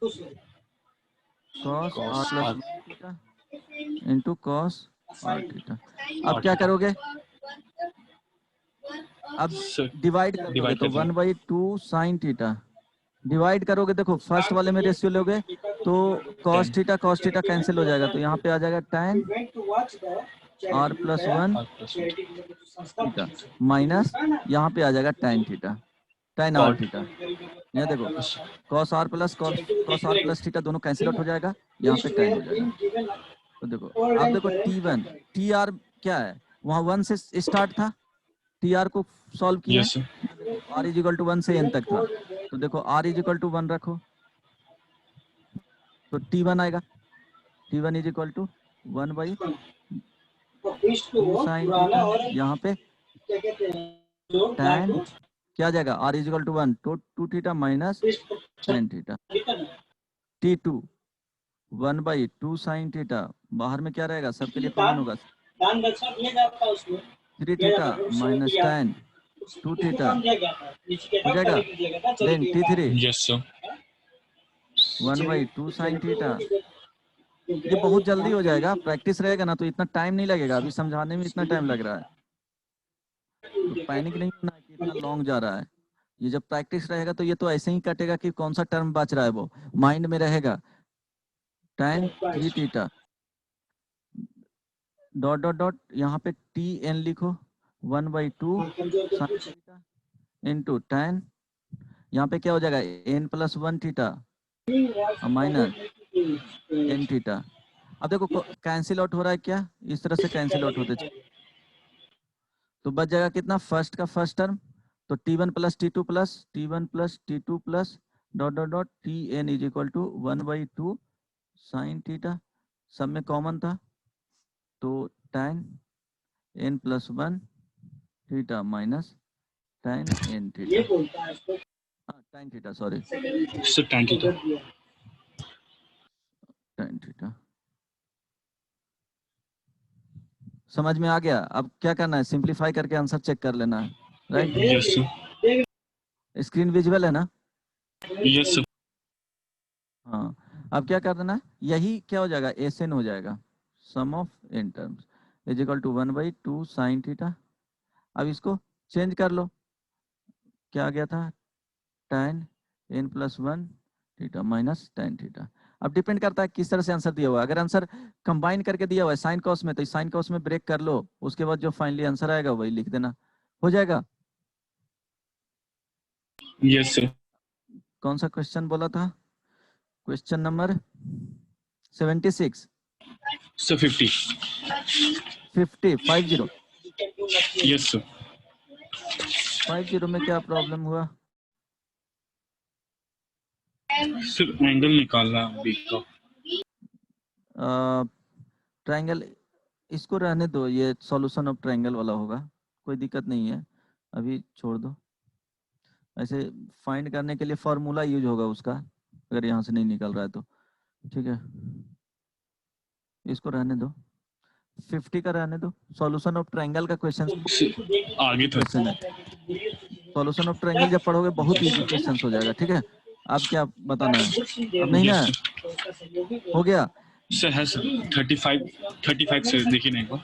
cos r plus 1 theta into cos r theta. अब क्या करोगे, अब Sir, डिवाइड कर दोगे divide तो कर देंगे। 1/2 साइन थीटा डिवाइड करोगे, देखो फर्स्ट वाले में रेशियो लोगे तो cos थीटा कैंसिल हो जाएगा, तो यहाँ पे आ जाएगा tan r plus 1 R plus 1. Theta minus यहाँ पे आ जाएगा tan theta, tan r Cot. Theta. यहाँ देखो cos r plus थीटा दोनों कैंसिल आउट हो जाएगा, यहाँ पे tan हो जाएगा। तो देखो अब देखो T1 TR क्या है, वहाँ 1 से स्टार्ट था, TR को सॉल्व किया Yes, sir. r is equal to 1 से n तक था, तो देखो r इज इक्वल टू 1 रखो तो T1 आएगा, T1 is equal to 1/2 sine theta, यहाँ पे tan क्या जाएगा, r इज इक्वल टू 1 तो 2 theta minus tan theta. T2 1/2 sine theta, बाहर में क्या रहेगा, सबके लिए कॉमन होगा, 3 थीटा माइनस tan 2 थीटा हो जाएगा, then T3 Yes, sir. 1/2 sine theta. ये बहुत जल्दी हो जाएगा, प्रैक्टिस रहेगा ना तो इतना टाइम नहीं लगेगा, अभी समझाने में इतना टाइम लग रहा है, तो पैनिक नहीं होना है कि इतना लॉन्ग जा रहा है, ये जब प्रैक्टिस रहेगा तो ये तो ऐसे ही कटेगा कि कौन सा टर्म बच रहा है वो माइंड में रहेगा, tan 3 theta dot dot dot यहाँ पे Tn लिखो 1/2 साइन थीटा इंटू tan, यहाँ पे क्या हो जाएगा n plus 1 theta minus n theta. अब देखो कैंसिल आउट हो रहा है क्या, इस तरह से कैंसिल आउट होते चले, तो बच जाएगा कितना, फर्स्ट का फर्स्ट टर्म, तो T1 plus T2 plus dot dot dot Tn is equal to 1/2 sine theta, सब में कॉमन था तो tan n plus 1 theta minus tan n theta, tan theta sorry Sir, tan theta. tan theta. समझ में आ गया, अब क्या करना है, सिंपलीफाई करके आंसर चेक कर लेना है, right. Yes, sir. Screen visual है ना, Yes, sir. हाँ। अब क्या कर देना है, यही क्या हो जाएगा, Sn हो जाएगा, sum of n terms is equal to 1/2 sine theta. अब इसको चेंज कर लो, क्या आ गया था, tan n plus 1 theta minus tan theta. अब डिपेंड करता है किस तरह से आंसर दिया हुआ है। अगर आंसर कंबाइन करके दिया हुआ है साइन कॉस में, तो साइन कॉस में ब्रेक कर लो, उसके बाद जो फाइनली आंसर आएगा वही लिख देना, हो जाएगा। Yes sir. कौन सा क्वेश्चन बोला था? Question number 76। Sir 50। 50 yes sir. 50 में क्या प्रॉब्लम हुआ? सर एंगल निकालना बी का। ट्रायंगल, इसको रहने दो, ये सॉल्यूशन ऑफ ट्रायंगल वाला होगा, कोई दिक्कत नहीं है, अभी छोड़ दो। ऐसे फाइंड करने के लिए फॉर्मूला यूज होगा उसका, अगर यहाँ से नहीं निकल रहा है तो, ठीक है, इसको रहने दो। 50 का रहने दो। सॉल्यूशन ऑफ ट्रायंगल का क्वेश्चन आगे था क्वेश्चन है। सॉल्यूशन ऑफ ट्रायंगल जब पढ़ोगे बहुत इजी क्वेश्चन हो जाएगा, ठीक है। अब क्या बताना है? अब नहीं ना, हो गया। सर है सर 35 से देखिए नहीं को।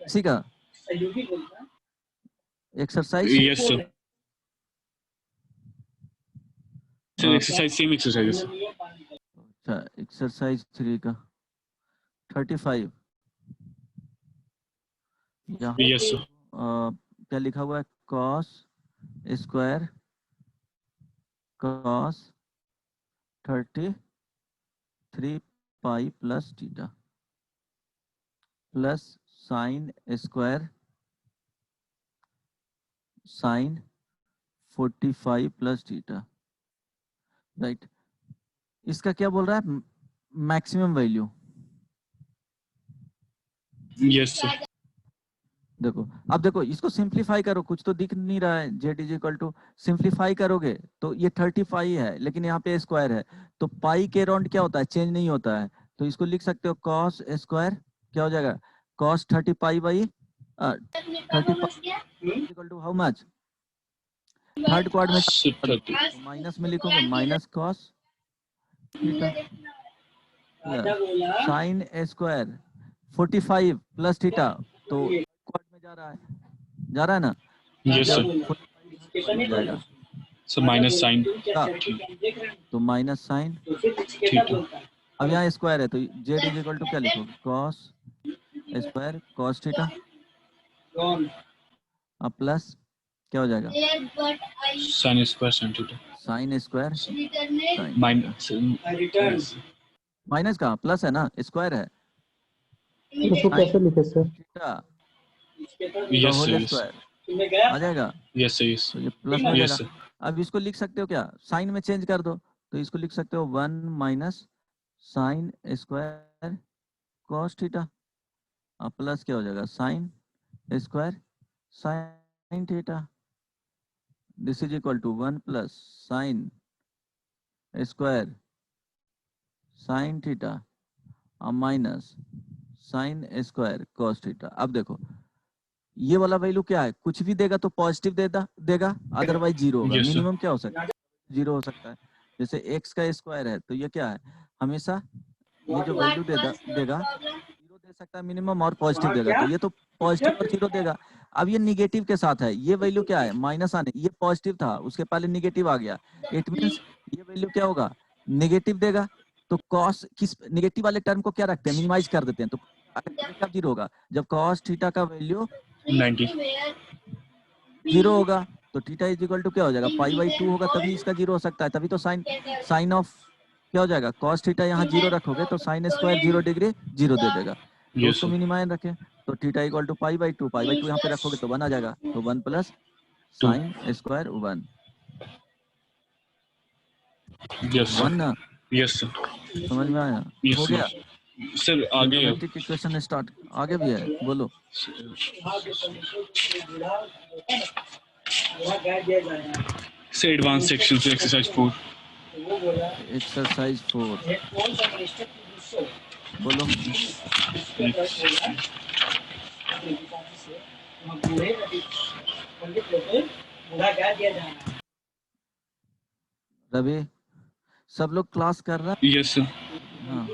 इसी का exercise. Yes sir. Sir exercise same exercise है सर। अच्छा, एक्सरसाइज 3 का 35 यहाँ यस सर। क्या लिखा हुआ है? Cos square cos 33 pi plus theta plus sine square sign 45 plus theta, right. इसका क्या बोल रहा है? Maximum value. Yes sir. देखो, अब देखो इसको सिंप्लीफाई करो, कुछ तो दिख नहीं रहा है। Z is equal to, simplify करोगे तो ये 35 है, लेकिन यहाँ पे स्क्वायर है, तो पाई के अराउंड क्या होता है? चेंज नहीं होता है, तो इसको लिख सकते हो कॉस स्क्वायर, क्या हो जाएगा? Cos 30 pi by 30 equal to how much? Third quad में तो माइनस में लिखोगे, minus cos theta sine square 45 plus theta, तो क्वाड में जा रहा है ना? Yes sir. हो जाएगा सर माइनस साइन तो माइनस साइन थीटा। अब यहाँ स्क्वायर है तो जेड इज इक्वल टू क्या लिखोगे? कॉस स्क्वायर कॉस थीटा अब प्लस क्या हो जाएगा? Sine square sine theta. Sine square sine minus minus का प्लस है ना, स्क्वायर है इसको कैसे लिखे sir? Theta yes whole sir. Square आ जाएगा, यस सर। यस तो ये प्लस हो यस जाएगा। सर। अब इसको लिख सकते हो क्या? साइन में चेंज कर दो, तो इसको लिख सकते हो 1 minus sine square cos theta अब प्लस क्या हो जाएगा? Sine square sine theta, this is equal to 1 plus sine square sine theta minus sine square cos theta. अब देखो ये वाला वैल्यू क्या है? कुछ भी देगा तो पॉजिटिव देगा, अदरवाइज जीरो होगा। Yes, sir. मिनिमम क्या हो सकता है? जीरो हो सकता है। जैसे x का स्क्वायर है तो ये क्या है? हमेशा ये जो वैल्यू देगा जीरो दे सकता है मिनिमम, और पॉजिटिव देगा, तो ये तो पॉजिटिव और जीरो देगा। अब ये निगेटिव के साथ है, ये वैल्यू क्या है? माइनस आने, ये पॉजिटिव था उसके पहले निगेटिव आ गया, इट मींस ये वैल्यू क्या होगा? नेगेटिव देगा। तो कॉस किस नेगेटिव वाले टर्म को क्या रखते हैं? मिनिमाइज कर देते हैं, तो कब जीरो होगा? जब कॉस थीटा का वैल्यू 90 जीरो होगा, तो थीटा इज इक्वल टू क्या हो जाएगा? पाई बाई 2 होगा, तभी इसका जीरो हो सकता है। तभी तो साइन ऑफ क्या हो जाएगा? कॉस थीटा यहाँ जीरो रखोगे तो साइन स्क्वायर 0 डिग्री जीरो दे देगा, तो Yes, उसको sir. मिनिमाइज रखें, तो theta equal to pi by 2 यहाँ पे रखोगे तो 1 आ जाएगा, तो 1 plus sine square 1 Yes, sir. 1 ना, Yes, sir. समझ में आया? Yes, हो sir. गया। सर आगे ट्रिग्नोमेट्रिक इक्वेशन स्टार्ट, आगे भी है, बोलो। सर एडवांस सेक्शन से एक्सरसाइज 4 एक्सरसाइज 4 बोलो। रवि, सब लोग क्लास कर रहा है? Yes sir. हाँ,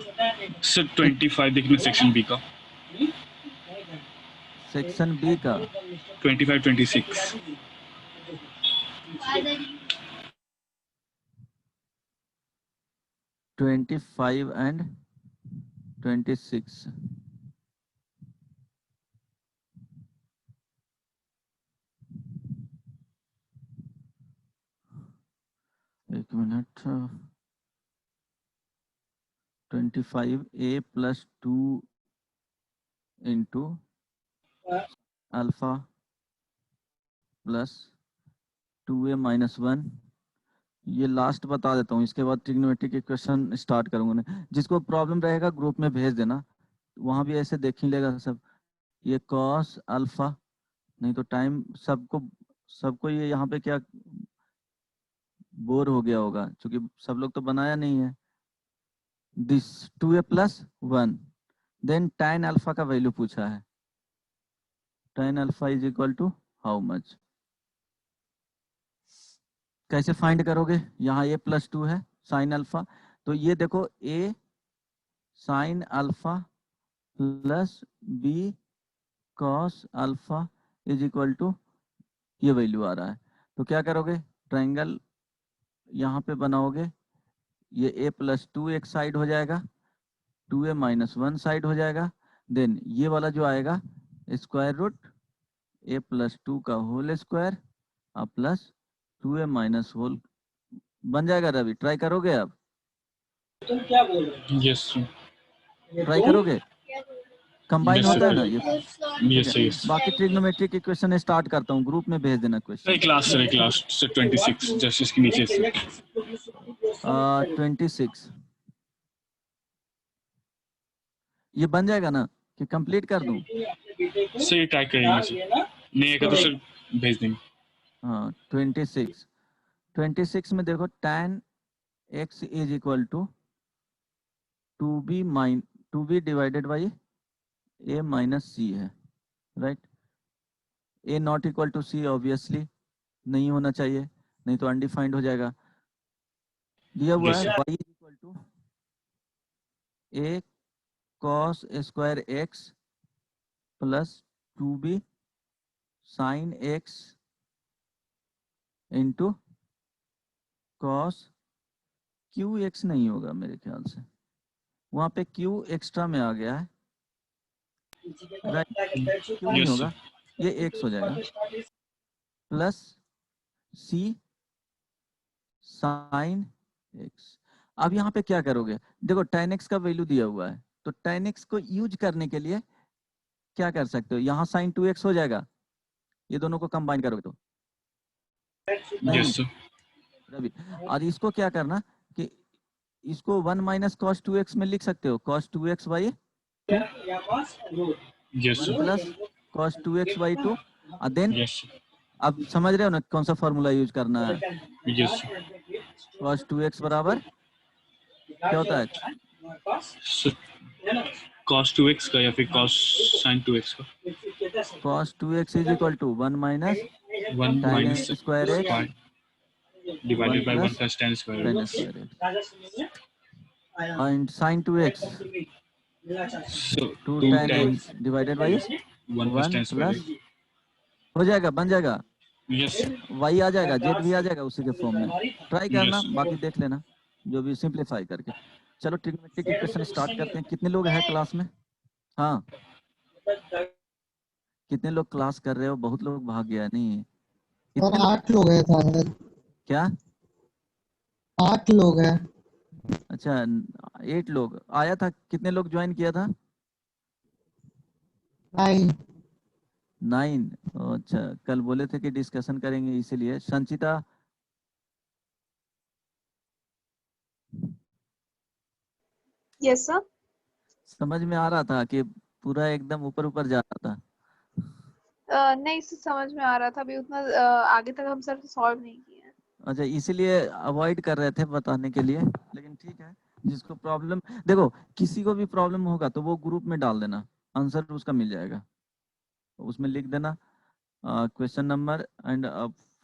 सर 25 देखना सेक्शन बी का, सेक्शन बी का 25 26 25 25 and 26. एक minute, 25a plus 2 into alpha plus 2a minus 1. ये लास्ट बता देता हूँ, इसके बाद ट्रिग्नोमेट्रिक इक्वेशन स्टार्ट करूंगा ना। जिसको प्रॉब्लम रहेगा ग्रुप में भेज देना, वहां भी ऐसे देख ही लेगा सब। ये कॉस अल्फा, नहीं तो टाइम सबको ये यहाँ पे क्या बोर हो गया होगा, क्योंकि सब लोग तो बनाया नहीं है। This 2a plus 1, then tan alpha का वैल्यू पूछा है। tan alpha is equal to how much. कैसे फाइंड करोगे, यहाँ a plus 2 है sin अल्फा, तो ये देखो a sin alpha plus b cos alpha is equal to ये वैल्यू आ रहा है। तो क्या करोगे, ट्रायंगल यहाँ पे बनाओगे, ये a plus 2 एक साइड हो जाएगा, 2a minus 1 साइड हो जाएगा, देन ये वाला जो आएगा स्क्वायर रूट a plus 2 का होल स्क्वायर और प्लस 2a माइनस होल बन जाएगा। रवि ट्राई करोगे आप? तुम क्या बोल रहे हो? यस ट्राई करोगे? कंबाइन Yes, होता है sir. ना ये? यस ठीक है, यस बाकी ट्रिग्नोमेट्रिक इक्वेशन स्टार्ट करता हूँ, ग्रुप में भेज देना क्वेश्चन। एक लास्ट सर, एक लास्ट सर 26 जस्ट इसके नीचे से 26 ये बन जाएगा ना कि कंप्लीट कर दूं? सर ये ट्राई करेंगे सर, नहीं आएगा तो सर भेज देंगे। हाँ 26 में देखो tan x is equal to 2b divided by a minus c है, राइट। a not equal to c obviously नहीं होना चाहिए, नहीं तो अनडिफाइंड हो जाएगा। दिया हुआ है y is equal to a cos square x plus 2b sin x into cos qx नहीं होगा मेरे ख्याल से, वहां पे q एक्स्ट्रा में आ गया है, राइट। q नहीं यस होगा, सर ये x हो जाएगा प्लस c sin x। अब यहाँ पे क्या करोगे, देखो tan x का वैल्यू दिया हुआ है, तो tan x को यूज करने के लिए क्या कर सकते हो, यहाँ sin 2x हो जाएगा, ये दोनों को कंबाइन करोगे तो नहीं यस सर रवि। और इसको क्या करना कि इसको 1 माइनस कॉस 2x में लिख सकते हो, cos 2x by 2 yes 1 plus cos 2x by 2, और देन यस अब समझ रहे हो ना कौन सा फॉर्मूला यूज करना है। यस cos 2x बराबर क्या होता है, सर cos 2x का या फिर cos sin 2x का cos 2x is equal to 1 minus 1 tan minus square x divided 1 by 1 plus plus tan square tan square x and sin 2x so 2 2 tan tan x divided by 1 plus 1 tan square plus हो जाएगा, बन जाएगा, yes y आ जाएगा, z भी आ जाएगा उसी के form में। ट्राई करना, यस बाकी देख लेना जो भी सिंप्लीफाई करके। चलो ट्रिग्नोमेट्रिक इक्वेशन स्टार्ट करते हैं। कितने लोग हैं क्लास में? हाँ कितने लोग क्लास कर रहे हो, बहुत लोग भाग गया नहीं। और कितने लोग 8 लोग हैं शायद, क्या? 8 लोग हैं। अच्छा 8 लोग आया था, कितने लोग ज्वाइन किया था? 9 9। अच्छा कल बोले थे कि डिस्कशन करेंगे इसीलिए। संचिता यस सर। समझ में आ रहा था कि पूरा एकदम ऊपर ऊपर जा रहा था? नहीं सर, समझ में आ रहा था, अभी उतना आगे तक हम सर सॉल्व नहीं किए हैं। अच्छा इसीलिए अवॉइड कर रहे थे बताने के लिए, लेकिन ठीक है। जिसको प्रॉब्लम, देखो किसी को भी प्रॉब्लम होगा तो वो ग्रुप में डाल देना, आंसर उसका मिल जाएगा, उसमें लिख देना क्वेश्चन नंबर एंड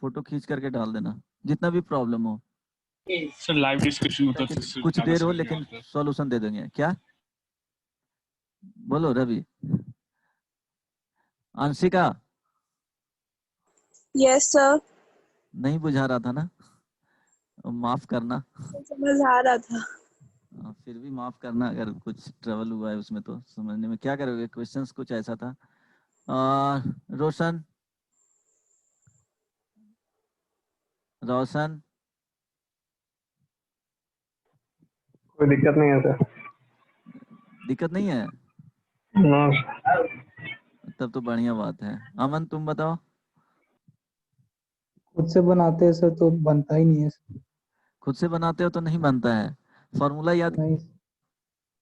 फोटो खींच करके डाल देना, जितना भी प्रॉब्लम हो। सर लाइव डिस्कशन होता ताकि तो सर कुछ ज्यादा देर हो समझ में लेकिन आता। सॉल्यूशन दे देंगे। क्या बोलो रवि? अंशिका यस सर, नहीं बुझा रहा था ना, माफ करना। समझ आ रहा था। फिर भी माफ करना अगर कुछ ट्रबल हुआ है उसमें, तो समझने में क्या करोगे, क्वेश्चंस कुछ ऐसा था। रोशन, रोशन, कोई दिक्कत नहीं है सर। दिक्कत नहीं है, हाँ, तब तो बढ़िया बात है। अमन तुम बताओ। खुद से बनाते हैं सर तो बनता ही नहीं है सर। खुद से बनाते हो तो नहीं बनता है, फॉर्मूला याद। नहीं,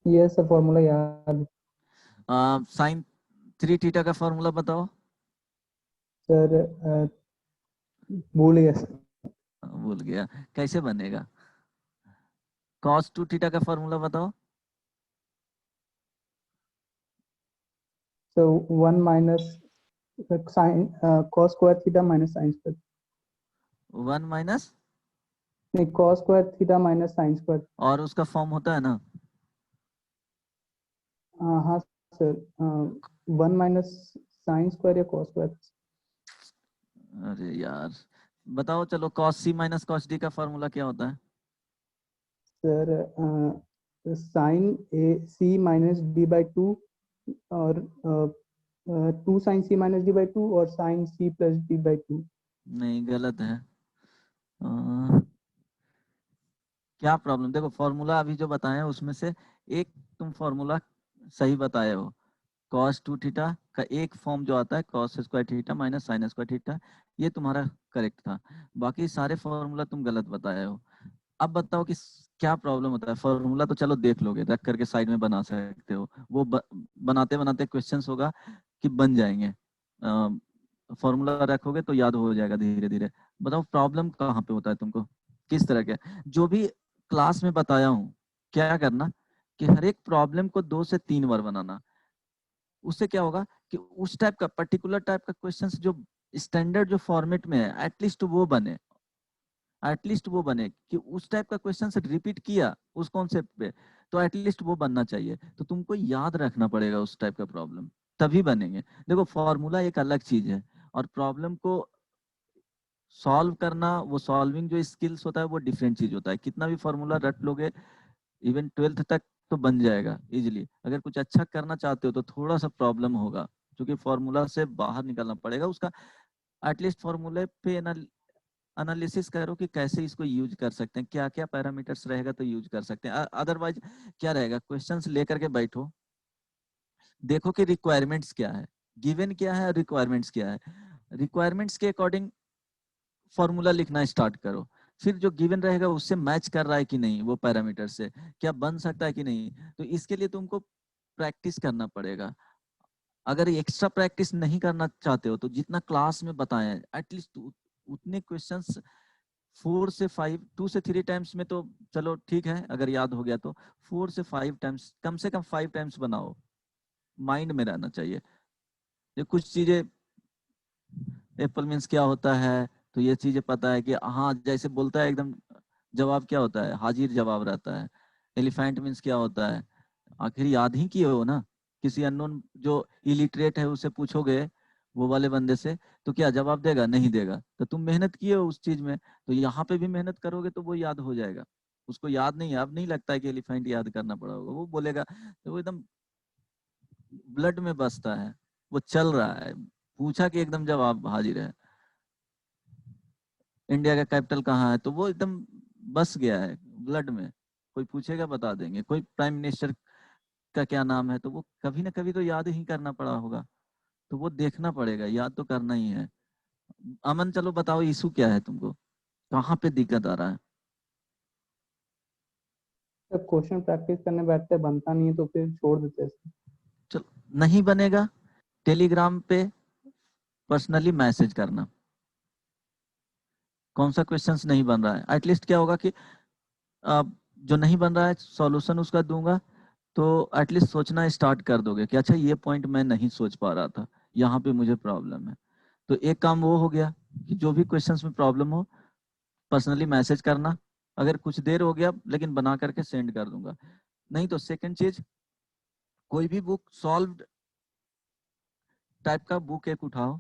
ये सब फॉर्मूला याद साइन 3 थीटा का फॉर्मूला बताओ। सर। भूल गया सर। भूल गया, कैसे बनेगा। cos 2 थीटा का फॉर्मूला बताओ। तो 1 minus sine cos square theta minus sine square, 1 minus, नहीं cos square theta minus sine square. और उसका फॉर्म होता है ना। हाँ सर, 1 माइनस साइन स्क्वायर या कॉस स्क्वायर। अरे यार बताओ, चलो cos c minus cos d का फॉर्मूला क्या होता है। Sir sine A C minus D by two, और 2 sine C minus D by two, और sine C plus D by to. नहीं, गलत है। अ, क्या प्रॉब्लम, देखो फॉर्मूला अभी जो बताए हैं उसमें से एक तुम फॉर्मूला सही बताए हो। cos 2 थीटा का एक फॉर्म जो आता है cos square theta minus sine square theta, ये तुम्हारा करेक्ट था। बाकी सारे फॉर्मूला तुम गलत बताए हो। अब बताओ कि क्या प्रॉब्लम होता है। फॉर्मूला तो चलो देख लोगे, रख करके साइड में बना सकते हो, वो बनाते बनाते क्वेश्चंस होगा कि बन जाएंगे। फॉर्मूला रखोगे तो याद हो जाएगा धीरे धीरे। बताओ प्रॉब्लम कहाँ पे होता है तुमको, किस तरह के। जो भी क्लास में बताया हूँ, क्या करना कि हर एक प्रॉब्लम को 2 से 3 बार बनाना। उससे क्या होगा कि उस टाइप का पर्टिकुलर टाइप का क्वेश्चन जो स्टैंडर्ड जो फॉर्मेट में है एटलीस्ट वो बने, एटलीस्ट वो बने कि उस टाइप का क्वेश्चन से रिपीट किया उस कॉन्सेप्ट पे, तो एटलीस्ट वो बनना चाहिए। तो तुमको याद रखना पड़ेगा उस टाइप का प्रॉब्लम, तभी बनेंगे। देखो फॉर्मूला एक अलग चीज है, और प्रॉब्लम को सॉल्व करना, वो सॉल्विंग जो स्किल्स होता है वो डिफरेंट चीज होता है। कितना भी फॉर्मूला रट लोगे, इवन 12th तक तो बन जाएगा इजीली। अगर कुछ अच्छा करना चाहते हो तो थोड़ा सा प्रॉब्लम होगा, क्योंकि फॉर्मूला से बाहर निकलना पड़ेगा उसका। एटलीस्ट फॉर्मूले पे एनालिसिस करो कि कैसे इसको यूज कर सकते हैं, क्या क्या पैरामीटर्स रहेगा तो यूज कर सकते हैं। अदरवाइज क्या रहेगा, क्वेश्चंस लेकर के बैठो, देखो कि रिक्वायरमेंट्स क्या है, गिवन क्या है, रिक्वायरमेंट्स क्या है। रिक्वायरमेंट्स के अकॉर्डिंग फॉर्मूला लिखना स्टार्ट करो। फिर जो गिवन रहेगा उससे मैच कर रहा है कि नहीं, वो पैरामीटर से क्या बन सकता है कि नहीं। तो इसके लिए तुमको प्रैक्टिस करना पड़ेगा। अगर एक्स्ट्रा प्रैक्टिस नहीं करना चाहते हो तो जितना क्लास में बताए एटलीस्ट उतने क्वेश्चंस 2 से 3 टाइम्स में तो चलो ठीक है, अगर याद हो गया तो 4 से 5 टाइम्स, कम से कम 5 टाइम्स बनाओ, माइंड में रहना चाहिए। ये कुछ चीजें, एप्पल मीन्स क्या होता है, तो ये चीजें पता है कि हाँ जैसे बोलता है एकदम, जवाब क्या होता है, हाजिर जवाब रहता है। एलिफेंट मीन्स क्या होता है, आखिर याद ही किए हो ना। किसी अननोन जो इलिटरेट है उससे पूछोगे, वो वाले बंदे से, तो क्या जवाब देगा, नहीं देगा। तो तुम मेहनत किए हो उस चीज में, तो यहाँ पे भी मेहनत करोगे तो वो याद हो जाएगा। उसको याद नहीं है, अब नहीं लगता है कि एलिफेंट याद करना पड़ा होगा, वो बोलेगा तो वो एकदम ब्लड में बसता है, वो चल रहा है, पूछा कि एकदम जवाब हाजिर है। इंडिया का कैपिटल कहाँ है, तो वो एकदम बस गया है ब्लड में। कोई पूछेगा बता देंगे, कोई प्राइम मिनिस्टर का क्या नाम है, तो वो कभी ना कभी तो याद ही करना पड़ा होगा। तो वो देखना पड़ेगा, याद तो करना ही है। अमन चलो बताओ, इशू क्या है तुमको, कहाँ पे दिक्कत आ रहा है। जब क्वेश्चन प्रैक्टिस करने बैठते हैं बनता नहीं है तो फिर छोड़ देते हैं सर। चलो नहीं बनेगा, टेलीग्राम पे पर्सनली मैसेज करना, कौन सा क्वेश्चंस नहीं बन रहा है। एटलीस्ट क्या होगा कि जो नहीं बन रहा है सॉल्यूशन उसका दूंगा, तो एटलीस्ट सोचना स्टार्ट कर दोगे कि अच्छा ये पॉइंट मैं नहीं सोच पा रहा था, यहाँ पे मुझे प्रॉब्लम है। तो एक काम वो हो गया कि जो भी क्वेश्चंस में प्रॉब्लम हो पर्सनली मैसेज करना। अगर कुछ देर हो गया लेकिन बना करके सेंड कर दूंगा। नहीं तो सेकंड चीज, कोई भी बुक सॉल्व्ड टाइप का बुक एक उठाओ,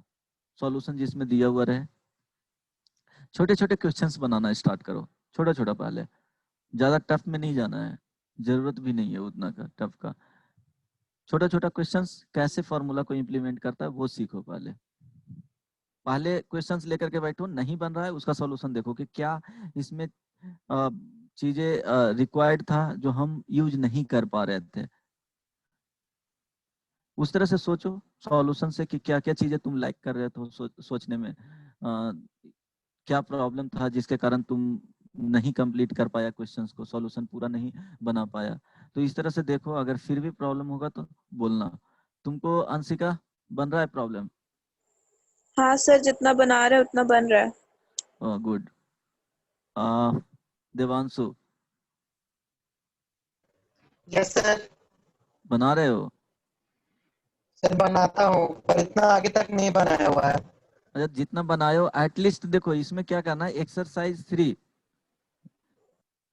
सॉल्यूशन जिसमें दिया हुआ रहे। छोटे छोटे क्वेश्चंस बनाना स्टार्ट करो, छोटा छोटा पहले, ज्यादा टफ में नहीं जाना है। जरूरत भी नहीं है उतना का टफ का। छोटा छोटा क्वेश्चंस कैसे फॉर्मूला को इम्प्लीमेंट करता है वो सीखो। पहले पहले क्वेश्चंस लेकर के बैठो, नहीं बन रहा है उसका सॉल्यूशन देखो कि क्या इसमें चीजें रिक्वायर्ड था जो हम यूज नहीं कर पा रहे थे। उस तरह से सोचो सॉल्यूशन से कि क्या क्या चीजें तुम लाइक कर रहे थे सोचने में, क्या प्रॉब्लम था जिसके कारण तुम नहीं कंप्लीट कर पाया क्वेश्चंस को, सॉल्यूशन पूरा नहीं बना पाया। तो इस तरह से देखो, अगर फिर भी प्रॉब्लम होगा तो बोलना। तुमको अंशिका बन रहा है प्रॉब्लम? हाँ सर, जितना बना रहे उतना बन रहा है। गुड। Devanshu yes sir. बना रहे हो? सर बनाता हूँ पर इतना आगे तक नहीं बनाया हुआ है। अच्छा, जितना बनाए हो एटलीस्ट देखो इसमें क्या करना है, एक्सरसाइज 3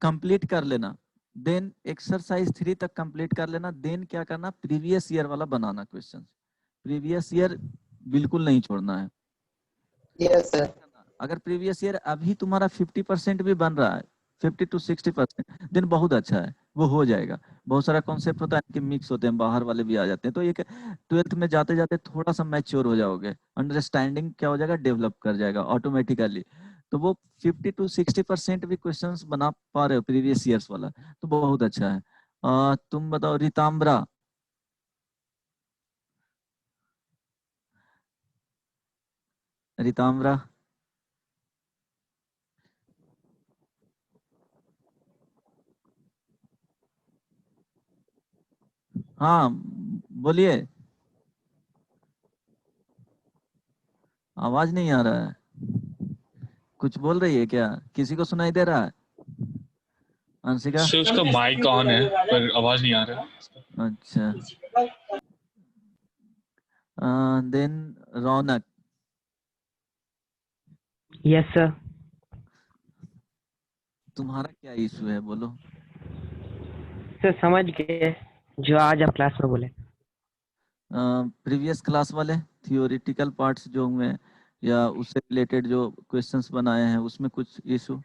कंप्लीट कर लेना, देन एक्सरसाइज 3 तक कंप्लीट कर लेना, देन क्या करना, प्रीवियस ईयर वाला बनाना क्वेश्चन। प्रीवियस ईयर बिल्कुल नहीं छोड़ना है। Yes sir. अगर प्रीवियस ईयर अभी तुम्हारा 50% भी बन रहा है, 50 to 60%, देन बहुत अच्छा है, वो हो जाएगा। बहुत सारा कॉन्सेप्ट होता है कि मिक्स होते हैं, बाहर वाले भी आ जाते हैं, तो एक 12th में जाते जाते थोड़ा सा मैच्योर हो जाओगे, अंडरस्टैंडिंग क्या हो जाएगा, डेवलप कर जाएगा ऑटोमेटिकली। तो वो 50 to 60% भी क्वेश्चंस बना पा रहे हो प्रीवियस ईयर्स वाला, तो बहुत अच्छा है। तुम बताओ रिताम्बरा। रिताम्बरा हाँ बोलिए, आवाज नहीं आ रहा है। कुछ बोल रही है क्या? किसी को सुनाई दे रहा है? अंशिका? सर उसका माइक ऑन है पर आवाज नहीं आ रहा। अच्छा, देन रौनक। Yes sir. तुम्हारा क्या इशू है बोलो? सर समझ गए जो आज आप क्लास में बोले। प्रीवियस क्लास वाले थियोरिटिकल पार्ट्स जो हुए या उससे रिलेटेड जो क्वेश्चंस बनाए हैं उसमें कुछ इशू?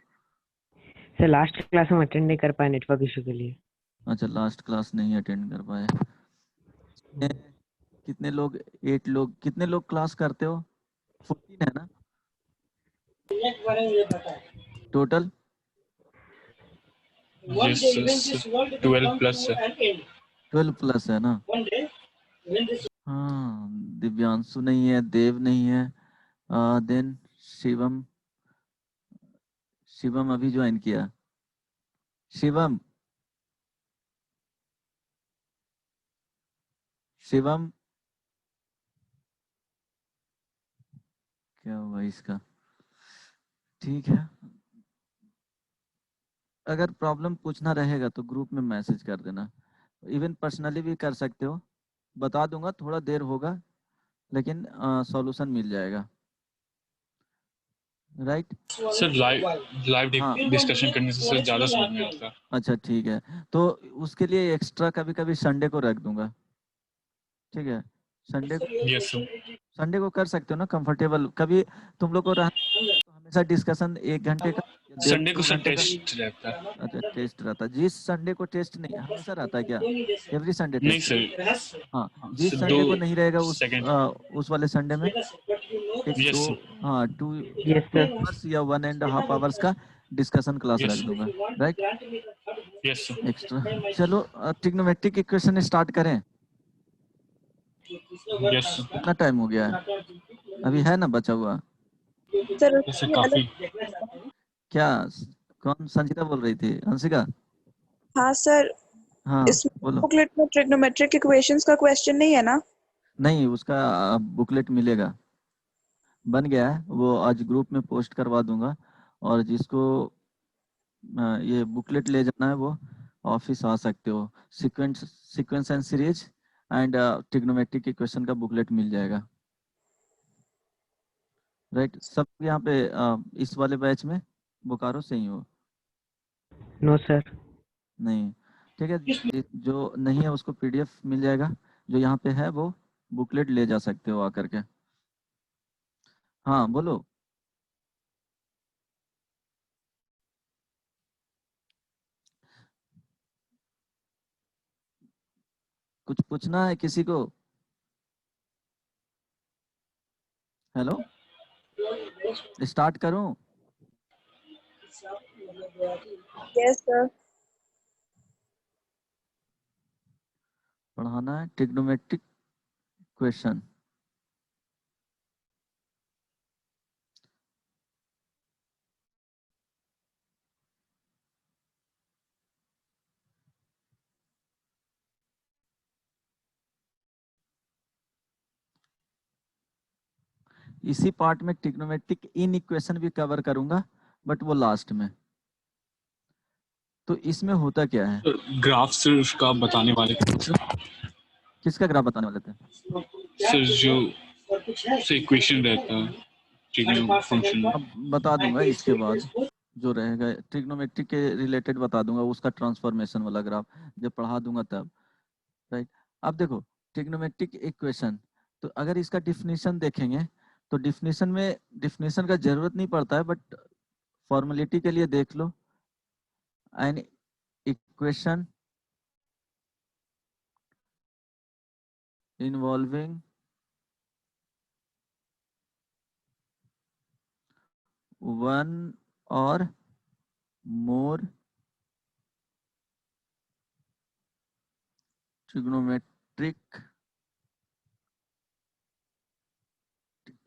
सर लास्ट क्लास में अटेंड नहीं कर पाए नेटवर्क इशू के लिए। अच्छा, लास्ट क्लास नहीं अटेंड कर पाए। कितने लोग? 8 लोग। कितने लोग क्लास करते हो? 14 है ना टोटल? यस सर, 12 प्लस है। 12 प्लस है ना? हाँ, दिव्यांशु नहीं है, देव नहीं है, देन शिवम। शिवम अभी ज्वाइन किया। शिवम, शिवम क्या हुआ इसका? ठीक है, अगर प्रॉब्लम पूछना रहेगा तो ग्रुप में मैसेज कर देना, इवन पर्सनली भी कर सकते हो, बता दूंगा, थोड़ा देर होगा लेकिन सॉल्यूशन मिल जाएगा। राइट? सर लाइव हाँ डिस्कशन करने से सर ज्यादा समझ में आता है। अच्छा ठीक है, तो उसके लिए एक्स्ट्रा कभी कभी संडे को रख दूंगा, ठीक है? Sunday yes sir. संडे को कर सकते हो ना कंफर्टेबल? कभी तुम लोग को तो हमेशा डिस्कशन 1 घंटे का या डेढ़ संडे को दो सर घंटे का? टेस्ट रहता है। अच्छा, टेस्ट रहता है। जिस संडे को टेस्ट नहीं हमेशा रहता है क्या? एवरी संडे नहीं टेस्ट? सर। हाँ, हाँ, जिस सर संडे को 2 नहीं रहेगा सेकंड। उस वाले संडे में एक यस दो, सर। हाँ, यस सर। आवर्स या 1.5 आवर्स का डिस्कशन क्लास यस रख दूंगा। राइट? Yes sir. एक्स्ट्रा। चलो ट्रिग्नोमेट्रिक इक्वेशन स्टार्ट करें। Yes sir. कितना टाइम हो गया है? अभी है ना बचा हुआ? सर यस सर उसकी काफी। अलग। क्या? कौन? संजीता बोल रही थी? अंशिका? हाँ सर, हाँ इसमें बोलो। बुकलेट में ट्रिग्नोमेट्रिक इक्वेशंस का क्वेश्चन नहीं है ना? नहीं, उसका बुकलेट मिलेगा, बन गया है, वो आज ग्रुप में पोस्ट करवा दूंगा। और जिसको ये बुकलेट ले जाना है वो ऑफिस आ सकते हो। Sequence and series and trigonometric equation का बुकलेट मिल जाएगा। राइट? सब यहाँ पे इस वाले बैच में बोकारो से ही हो? No sir. नहीं, ठीक है, जो नहीं है उसको पीडीएफ मिल जाएगा, जो यहाँ पे है वो बुकलेट ले जा सकते हो आकर के। हाँ बोलो। कुछ पूछना है किसी को? हेलो, स्टार्ट करूं? Yes sir. पढ़ाना है ट्रिग्नोमेट्रिक इक्वेशन। इसी पार्ट में ट्रिग्नोमेट्रिक इन इक्वेशन भी कवर करूंगा, बट वो लास्ट में। तो इसमें होता क्या है? ग्राफ सर का बताने वाले थे सर। किसका ग्राफ बताने वाले थे? सर जो से इक्वेशन रहता है ट्रिग्नो फंक्शन में। अब बता दूंगा इसके बाद जो रहेगा ट्रिग्नोमेट्रिक के रिलेटेड बता दूंगा, उसका ट्रांसफॉर्मेशन वाला ग्राफ जब पढ़ा दूंगा तब। राइट, अब देखो ट्रिग्नोमेट्रिक इक्वेशन, तो अगर इसका डिफिनीशन देखेंगे तो डिफिनीशन का जरूरत नहीं पड़ता है, बट फॉर्मेलिटी के लिए देख लो। एन इक्वेशन इन्वॉल्विंग वन और मोर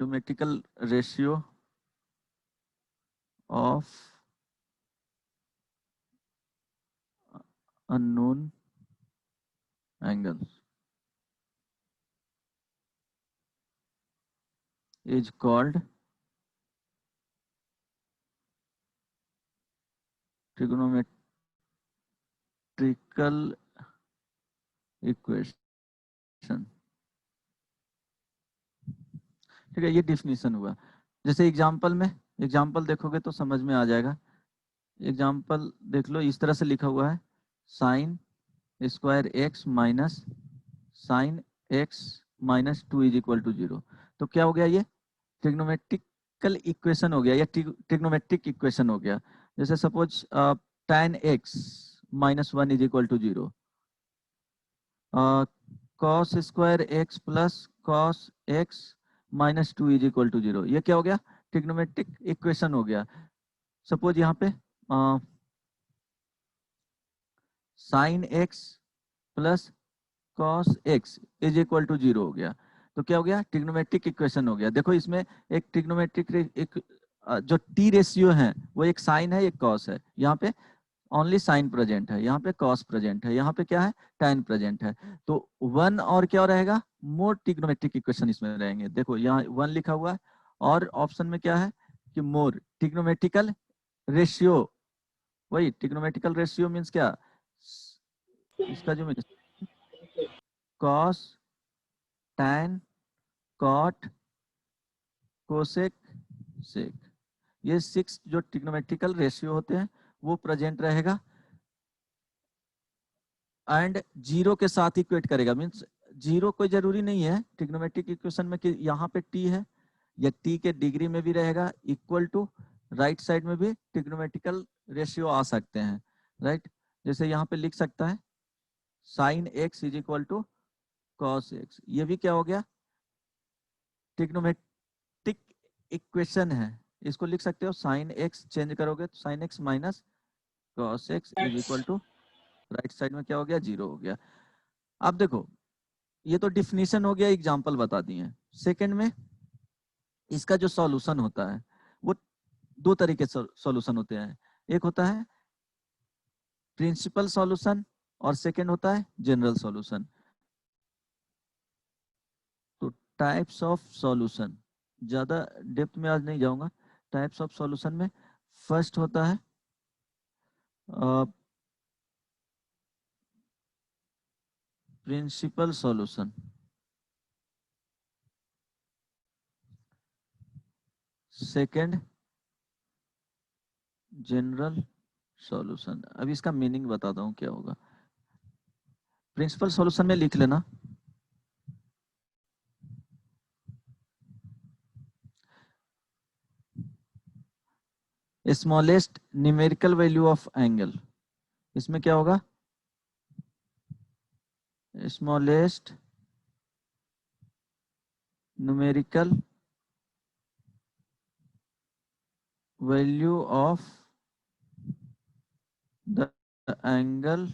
trigonometrical ratio of unknown angles is called trigonometrical equation। ठीक है, ये डिफिनीशन हुआ। जैसे एग्जाम्पल देखोगे तो समझ में आ जाएगा। एग्जाम्पल देख लो, इस तरह से लिखा हुआ है sine square x minus sine x minus 2 is equal to 0। तो क्या हो गया? ये ट्रिग्नोमेट्रिकल इक्वेशन हो गया या ट्रिग्नोमेट्रिक इक्वेशन हो गया। जैसे suppose tan x minus 1 is equal to 0, cos square x plus cos x minus 2 is equal to 0। ये क्या हो गया? ट्रिग्नोमेट्रिक इक्वेशन हो गया। सपोज यहाँ पे sine x plus cos x is equal to 0 हो गया। तो क्या हो गया? ट्रिग्नोमेट्रिक इक्वेशन हो गया। देखो इसमें एक ट्रिग्नोमेट्रिक जो टी रेशियो है वो एक साइन है एक कॉस है। यहाँ पे ओनली साइन प्रेजेंट है, यहाँ पे कॉस प्रेजेंट है, यहाँ पे क्या है? tan प्रेजेंट है। तो वन और क्या रहेगा? मोर ट्रिग्नोमेट्रिक इक्वेशन इसमें रहेंगे। देखो यहाँ वन लिखा हुआ है और ऑप्शन में क्या है कि मोर ट्रिग्नोमेट्रिकल रेशियो। वही ट्रिग्नोमेट्रिकल रेशियो मीन्स क्या? इसका जो cos tan cot cosec sec, ये 6 जो ट्रिग्नोमेट्रिकल रेशियो होते हैं वो प्रेजेंट रहेगा एंड 0 के साथ इक्वेट करेगा। मींस 0 कोई जरूरी नहीं है ट्रिग्नोमेट्रिक इक्वेशन में कि यहाँ पे t है, या t के डिग्री में भी रहेगा इक्वल टू राइट साइड में भी ट्रिग्नोमेट्रिकल रेशियो आ सकते हैं। राइट, जैसे यहाँ पे लिख सकता है sine x is equal to cos x। ये भी क्या हो गया? ट्रिग्नोमेट्रिक इक्वेशन है। इसको लिख सकते हो साइन x चेंज करोगे तो sine x minus cos x is equal to right side में क्या हो गया? 0 हो गया। अब देखो ये तो डिफिनीशन हो गया, एग्जांपल बता दिए। सेकंड में इसका जो सॉल्यूशन होता है वो दो तरीके से सॉल्यूशन होते हैं। एक होता है प्रिंसिपल सॉल्यूशन और सेकंड होता है जनरल सॉल्यूशन। तो टाइप्स ऑफ सॉल्यूशन, ज्यादा डेप्थ में आज नहीं जाऊंगा। टाइप्स ऑफ सॉल्यूशन में फर्स्ट होता है principal solution, second general solution. अब इसका मीनिंग बताता हूँ क्या होगा। प्रिंसिपल सॉल्यूशन में लिख लेना smallest numerical value of angle. इसमें क्या होगा? smallest numerical value of the angle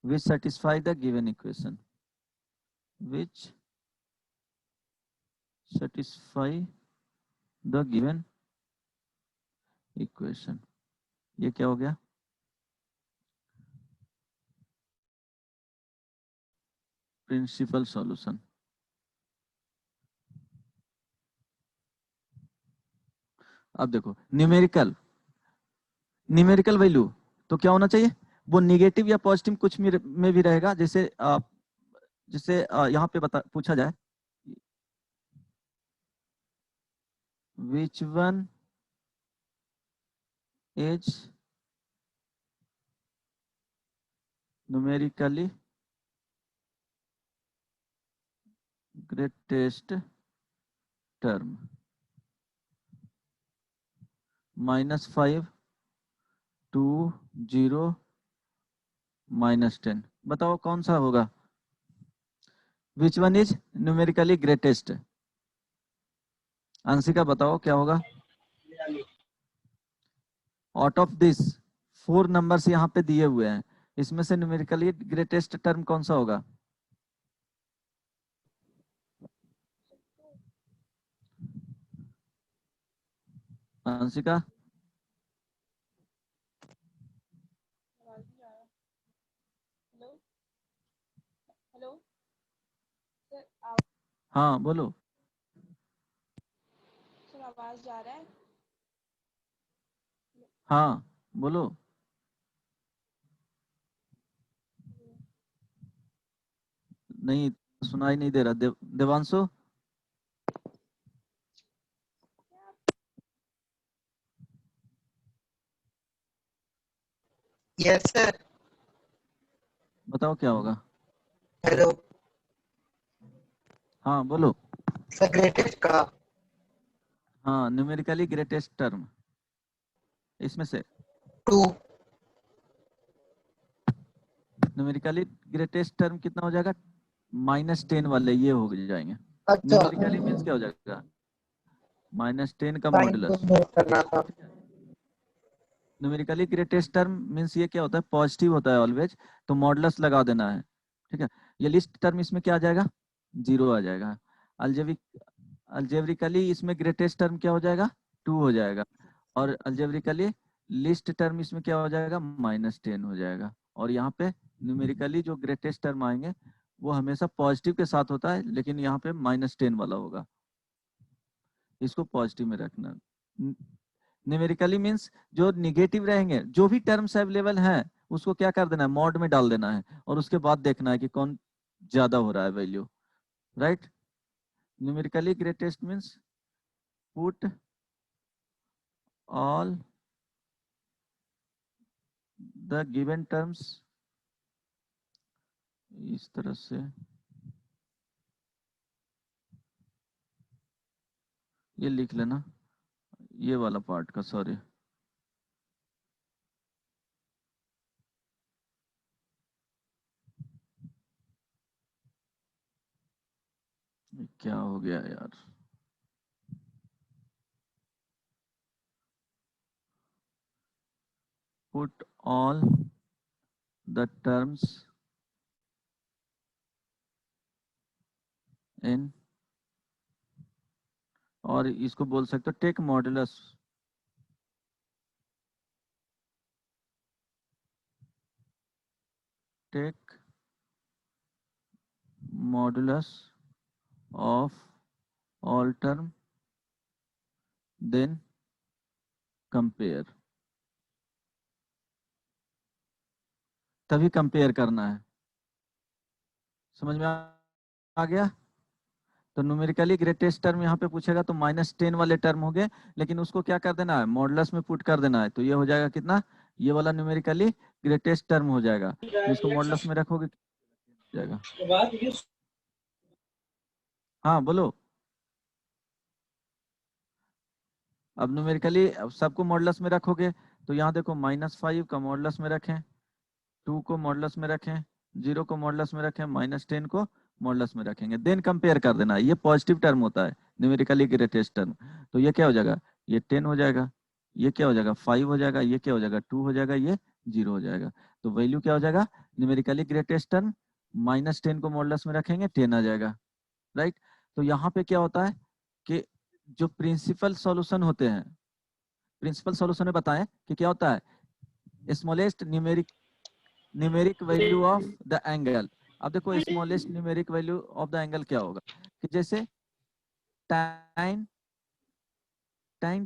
which satisfy the given equation, which satisfy the given equation. ये क्या हो गया? Principal solution. अब देखो न्यूमेरिकल वैल्यू तो क्या होना चाहिए? वो निगेटिव या पॉजिटिव कुछ में भी रहेगा। जैसे यहाँ पे पूछा जाए which one is numerically greatest term, -5 2 0 -10, बताओ कौन सा होगा? Which one is numerically greatest? Anshika बताओ क्या होगा? आउट ऑफ दिस 4 नंबर्स यहाँ पे दिए हुए हैं, इसमें से न्यूमेरिकली ग्रेटेस्ट टर्म कौन सा होगा? अंशिका हाँ बोलो। सर आवाज जा रहा है? हाँ बोलो। नहीं सुनाई नहीं दे रहा। Devanshu yes sir. बताओ क्या होगा? हेलो हाँ बोलो। सर, ग्रेटेस्ट का हाँ न्यूमेरिकली ग्रेटेस्ट टर्म इसमें से 2। न्यूमेरिकली ग्रेटेस्ट टर्म कितना हो जाएगा? -10 वाले ये हो जाएंगे। अच्छा, न्यूमेरिकली मींस क्या हो जाएगा? -10 का साइन मॉडुलस। को नोट करना था। न्यूमेरिकली ग्रेटेस्ट टर्म मींस ये क्या होता है? पॉजिटिव होता है ऑलवेज, तो मॉडुलस लगा देना है। ठीक है, ये लिस्ट टर्म इसमें क्या आ जाएगा? 0 आ जाएगा। अलजेब्रिकली इसमें ग्रेटेस्ट टर्म क्या हो जाएगा? 2 हो जाएगा। और अलजेब्रिकली लिस्ट टर्म इसमें क्या हो जाएगा? -10 हो जाएगा। और यहाँ पे न्यूमेरिकली जो ग्रेटेस्ट टर्म आएंगे वो हमेशा पॉजिटिव के साथ होता है, लेकिन यहाँ पे -10 वाला होगा, इसको पॉजिटिव में रखना। न्यूमेरिकली मींस जो निगेटिव रहेंगे, जो भी टर्म्स अवेलेबल हैं उसको क्या कर देना है? मॉड में डाल देना है, और उसके बाद देखना है कि कौन ज्यादा हो रहा है value. Right, numerically greatest means put all the given terms, इस तरह से ये लिख लेना, ये वाला पार्ट का, सॉरी। क्या हो गया यार? Put all the terms in, और इसको बोल सकते हो take modulus of all term, then compare। तभी कंपेयर करना है। समझ में आ गया? तो न्यूमेरिकली ग्रेटेस्ट टर्म यहाँ पे पूछेगा तो -10 वाले टर्म हो गए, लेकिन उसको क्या कर देना है? मॉडुलस में पुट कर देना है। तो ये हो जाएगा कितना? ये वाला न्यूमेरिकली ग्रेटेस्ट टर्म हो जाएगा। तो इसको मॉडुलस में रखोगे जाएगा। हाँ बोलो। अब न्यूमेरिकली सबको मॉडुलस में रखोगे तो यहाँ देखो -5 का मॉडुलस में रखें, 2 को मॉडुलस में रखें, 0 को मॉडुलस में रखें, -10 को मॉडुलस में रखेंगे, देन कंपेयर कर देना। ये पॉजिटिव टर्म होता है, न्यूमेरिकली ग्रेटेस्ट टर्म। तो ये क्या हो जाएगा, ये 10 हो जाएगा, ये क्या हो जाएगा 5 हो जाएगा, ये क्या हो जाएगा 2 हो जाएगा, ये 0 हो जाएगा। तो वैल्यू क्या हो जाएगा, न्यूमेरिकली ग्रेटेस्ट टर्म -10 को मॉडुलस में रखेंगे 10 आ जाएगा, राइट। तो यहाँ पे क्या होता है कि जो प्रिंसिपल सॉल्यूशन होते हैं, प्रिंसिपल सॉल्यूशन में बताएं कि क्या होता है, smallest numeric value of the angle. अब देखो smallest numeric value of the angle क्या होगा, कि जैसे tan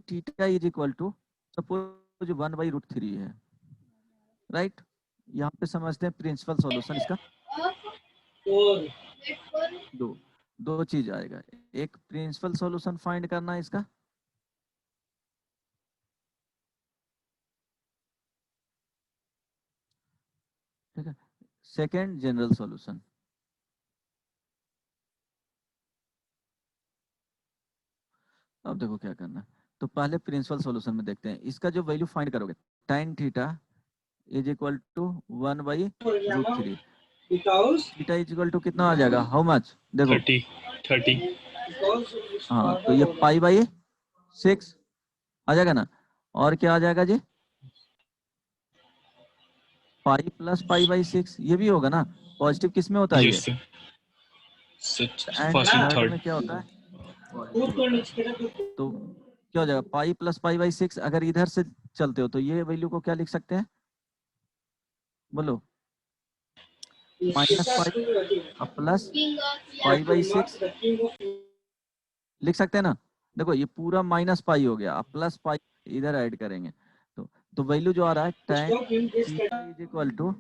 theta is equal to suppose 1/√3 है, राइट। यहाँ पे समझते हैं प्रिंसिपल सॉल्यूशन इसका। दो चीज आएगा, एक प्रिंसिपल सॉल्यूशन फाइंड करना है इसका, ठीक है, सेकेंड जनरल सॉल्यूशन। अब देखो क्या करना है, तो पहले प्रिंसिपल सॉल्यूशन में देखते हैं, इसका जो वैल्यू फाइंड करोगे tan theta is equal to 1/√3, theta is equal to कितना आ जाएगा, हाउ मच, देखो 30 हाँ, तो ये π/6 आ जाएगा ना, और क्या आ जाएगा जी, पाई प्लस π/6, ये भी होगा ना, पॉजिटिव किस में होता है ये, yes sir, and first and third third. में क्या होता है, पॉजिटिव होता है। तो क्या हो जाएगा, पाई प्लस π/6, अगर इधर से चलते हो तो ये वैल्यू को क्या लिख सकते हैं, बोलो, -5 प्लस π/6 लिख सकते हैं ना। देखो ये पूरा -π हो गया, अब प्लस पाई इधर ऐड करेंगे, तो वैल्यू जो आ रहा है tan theta is equal to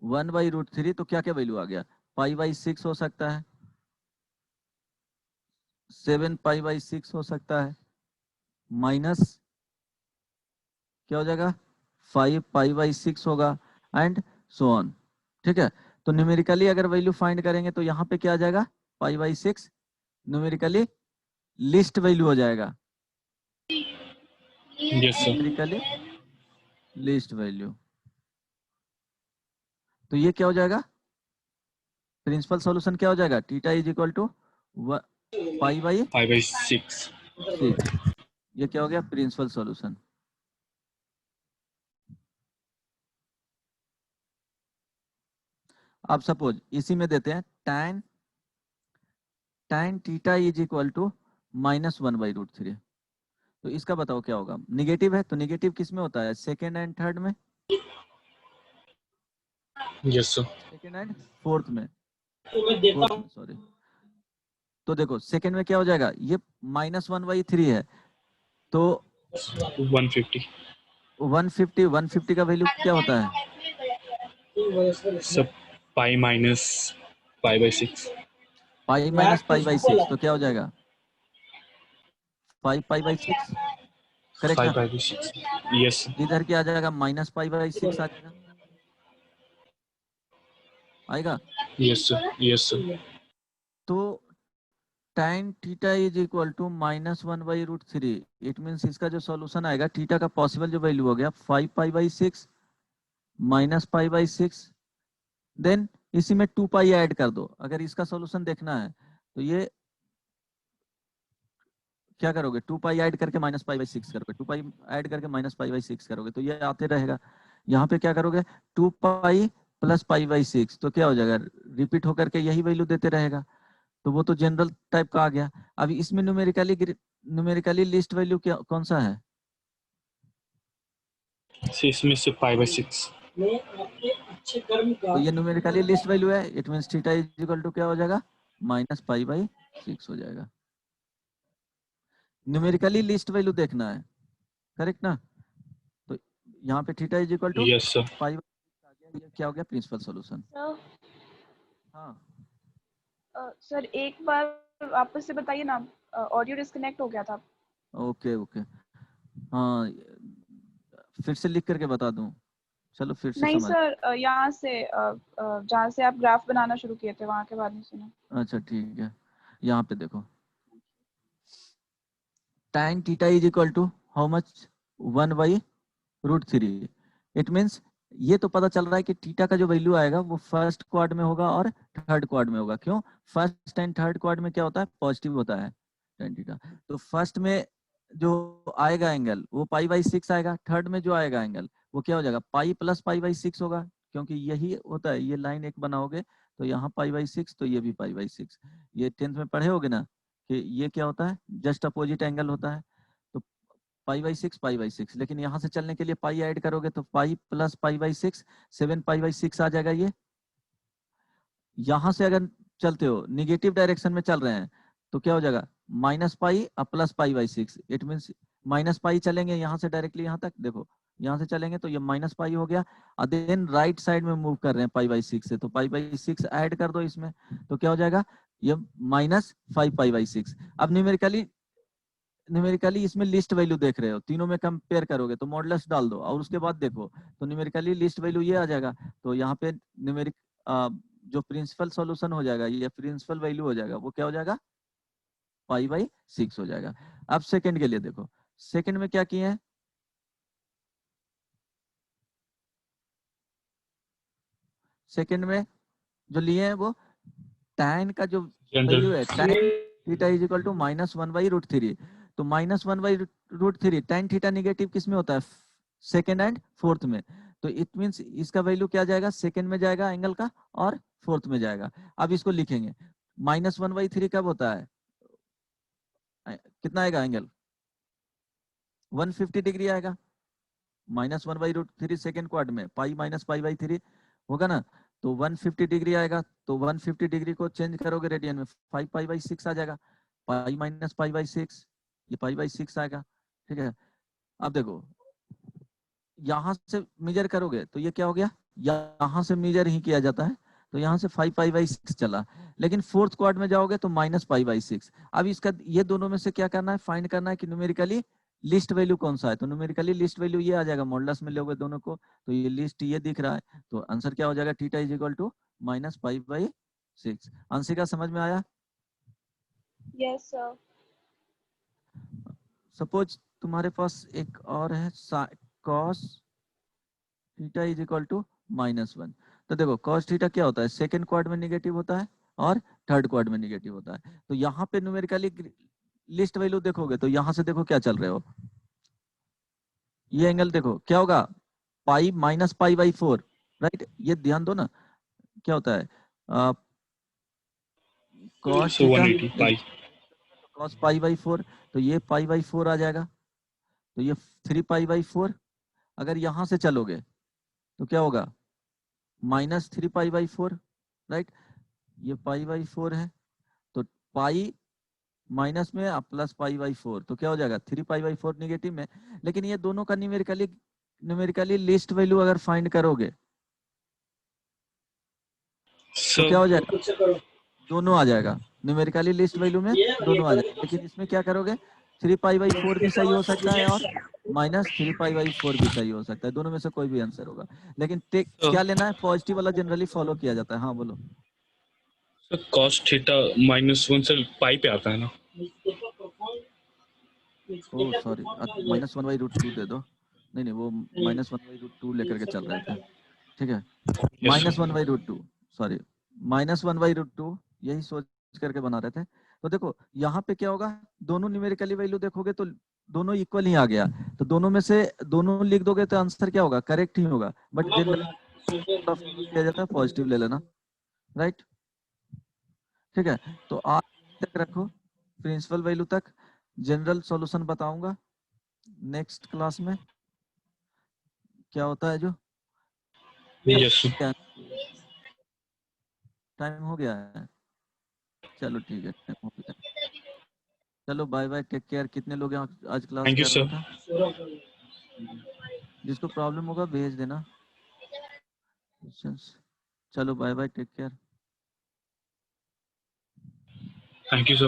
1/√3, तो क्या क्या वैल्यू आ गया, π/6 हो सकता है, 7 π/6 हो सकता है, माइनस क्या हो जाएगा 5 π/6 होगा, एंड सो ऑन, ठीक है। तो न्यूमेरिकली अगर वैल्यू फाइंड करेंगे तो यहाँ पे क्या आ जाएगा, π/6 न्यूमेरिकली लिस्ट वैल्यू हो जाएगा, yes sir, numerically least value. तो ये क्या हो जाएगा, प्रिंसिपल सॉल्यूशन क्या हो जाएगा, थीटा इज इक्वल टू π/6, 5/6। ये क्या हो गया प्रिंसिपल सॉल्यूशन। अब सपोज इसी में देते हैं tan theta is equal to -1/√3, तो इसका बताओ क्या होगा, निगेटिव है, तो निगेटिव किस में होता है, सेकेंड एंड थर्ड में, yes sir, second and fourth में, सॉरी। तो देखो सेकेंड में क्या हो जाएगा, ये -1/3 है, तो 150 150 का वैल्यू क्या होता है, सब पाई माइनस π/6। पाई माइनस π/6, तो क्या हो जाएगा 5 π/6, करेक्ट ना। 5/6, यस इधर क्या आ जाएगा, -π/6 आ जाएगा, आएगा। यस सर, यस सर, तो tan theta is equal to -1/√3, it means इसका जो सॉल्यूशन आएगा, थीटा का पॉसिबल जो वैल्यू हो गया 5 π/6 -π/6, देन इसी में 2 पाई ऐड कर दो। अगर इसका सॉल्यूशन देखना है तो ये क्या करोगे, 2 पाई ऐड करके -π/6 करोगे, 2 पाई ऐड करके -π/6 करोगे, तो ये आते रहेगा। यहाँ पे क्या करोगे, 2 पाई प्लस π/6, तो क्या हो जाएगा, रिपीट होकर के यही वैल्यू देते रहेगा, तो वो तो जनरल टाइप का आ गया। अभी इसमें न्यूमेरिकली लिस्ट वैल्यू क्या कौन सा है, इसमें से π/6। तो ये न्यूमेरिकली लिस्ट वैल्यू है, it means theta is equal to क्या हो जाएगा, -π/6 हो जाएगा। न्यूमेरिकली लिस्ट वैल्यू देखना है, करेक्ट ना। तो यहाँ पे theta is equal to yes sir, 5 आ गया, ये क्या हो गया प्रिंसिपल सॉल्यूशन। हाँ सर एक बार वापस से बताइए ना, ऑडियो डिस्कनेक्ट हो गया था। ओके ओके, हाँ फिर से लिख करके बता दूं, चलो फिर से नहीं समझ। सर, यहाँ से जहाँ से आप ग्राफ बनाना शुरू किए थे वहाँ के बाद नहीं सुना। अच्छा ठीक है, यहाँ पे देखो tan theta is equal to how much, 1/√3, it means ये तो पता चल रहा है कि थीटा का जो वैल्यू आएगा वो फर्स्ट क्वाड में होगा और थर्ड क्वाड में होगा। क्यों? फर्स्ट एंड थर्ड क्वाड में क्या होता है? पॉजिटिव होता है tan थीटा। तो फर्स्ट में जो आएगा एंगल वो π/6 आएगा, थर्ड में जो आएगा एंगल वो क्या हो जाएगा? पाई प्लस π/6 होगा, क्योंकि यही होता है। ये लाइन एक बनाओगे तो यहाँ π/6, तो ये भी π/6। ये 10th में पढ़े होगे ना कि ये क्या होता है? जस्ट अपोजिट एंगल होता है। तो π/6 π/6, लेकिन यहाँ से चलने के लिए पाई ऐड करोगे तो पाई प्लस π/6 7 π/6 आ जाएगा। ये यहाँ से अगर चलते हो निगेटिव डायरेक्शन में चल रहे हैं तो क्या हो जाएगा? माइनस पाई और plus π/6। It means minus pi चलेंगे यहाँ से डायरेक्टली यहाँ तक, देखो यहाँ से चलेंगे तो ये माइनस पाई हो गया, और देन राइट साइड में मूव कर रहे हैं π/6 से, तो π/6 ऐड कर दो इसमें, तो क्या हो जाएगा? ये -5 π/6। अब न्यूमेरिकली इसमें लिस्ट वैल्यू देख रहे हो, तीनों में कंपेयर करोगे तो मॉडुलस डाल दो और उसके बाद देखो तो न्यूमेरिकली लिस्ट वैल्यू ये आ जाएगा। तो यहाँ पे न्यूमेरिक जो प्रिंसिपल सॉल्यूशन हो जाएगा, ये प्रिंसिपल वैल्यू हो जाएगा, वो क्या हो जाएगा? π/6 हो जाएगा। अब सेकंड के लिए देखो, सेकंड में क्या किए हैं? सेकंड में जो लिए हैं वो tan का जो वैल्यू है, tan theta is equal to -1/√3। तो -1/√3 tan थीटा नेगेटिव किस में होता है? सेकंड एंड फोर्थ में। तो इट मींस इसका वैल्यू क्या जाएगा? सेकंड में जाएगा एंगल का और फोर्थ में जाएगा। अब इसको लिखेंगे, -1/3 कब होता है? कितना आएगा एंगल? 150 डिग्री आएगा। -1/√3 सेकंड क्वाड में पाई माइनस π/3 होगा ना, तो 150 डिग्री आएगा। तो 150 डिग्री को चेंज करोगे रेडियन में 5 π/6 आ जाएगा, पाई माइनस π/6, ये π/6 आएगा। ठीक है, अब देखो यहां से मेजर करोगे तो ये क्या हो गया? यहां से मेजर ही किया जाता है, तो यहाँ से 5 π/6 चला, लेकिन फोर्थ क्वाड में जाओगे तो -π/6। अब इसका ये दोनों में से क्या करना है? फाइंड करना है कि न्यूमेरिकली लिस्ट वैल्यू कौन सा है। तो न्यूमेरिकली लिस्ट वैल्यू ये आ जाएगा, मॉडुलस में लोगे दोनों को तो ये लिस्ट ये दिख रहा है, तो आंसर क्या हो जाएगा? Theta is equal to -π/6। Anshika समझ में आया? Yes sir. सपोज तुम्हारे पास एक और है cos theta is equal to -1। तो देखो cos थीटा क्या होता है? सेकंड क्वाड में नेगेटिव होता है और थर्ड क्वाड में नेगेटिव होता है। तो यहाँ पे न्यूमेरिकली लिस्ट वैल्यू देखोगे तो यहाँ से देखो क्या चल रहे हो, ये एंगल देखो क्या होगा? Pi minus π/4, right? ये ध्यान दो ना क्या होता है? cos So theta 180 pi. cos π/4, तो ये π/4 आ जाएगा, तो ये 3 π/4। अगर यहाँ से चलोगे तो क्या होगा? -3 π/4, राइट? ये π/4 है, तो पाई माइनस में प्लस π/4, तो क्या हो जाएगा? 3 π/4 नेगेटिव में। लेकिन ये दोनों का न्यूमेरिकली लिस्ट वैल्यू अगर फाइंड करोगे तो क्या हो जाएगा? दोनों आ जाएगा, न्यूमेरिकली लिस्ट वैल्यू में दोनों आ जाएगा। लेकिन इसमें क्या करोगे? 3 π/4 भी सही हो सकता है और -3 π/4 भी सही हो सकता है, दोनों में से कोई भी आंसर होगा। लेकिन क्या लेना है? पॉजिटिव वाला जनरली फॉलो किया जाता है। हाँ बोलो। cos थीटा -1 से पाई पे आता है ना? ओह सॉरी, -1/√2 दे दो। नहीं वो -1/√2 लेकर के चल रहे थे। ठीक है, -1/√2, सॉरी -1/√2 यही सोच करके बना रहे थे। तो देखो यहाँ पे क्या होगा? दोनों न्यूमेरिकली वैल्यू देखोगे तो दोनों इक्वल ही आ गया, तो दोनों में से दोनों लिख दोगे तो आंसर क्या होगा? करेक्ट ही होगा। बट जनरली फॉलो किया जाता है, पॉजिटिव ले लेना, राइट? ठीक है, तो आज तक रखो, प्रिंसिपल वैल्यू तक। जनरल सॉल्यूशन बताऊंगा नेक्स्ट क्लास में क्या होता है। जो यस टाइम हो गया है, चलो ठीक है, टाइम हो गया। चलो बाय बाय, टेक केयर। कितने लोग यहाँ आज क्लास थैंक यू कर रहा सर। था? जिसको प्रॉब्लम होगा भेज देना। चलो bye bye, take care. Thank you sir.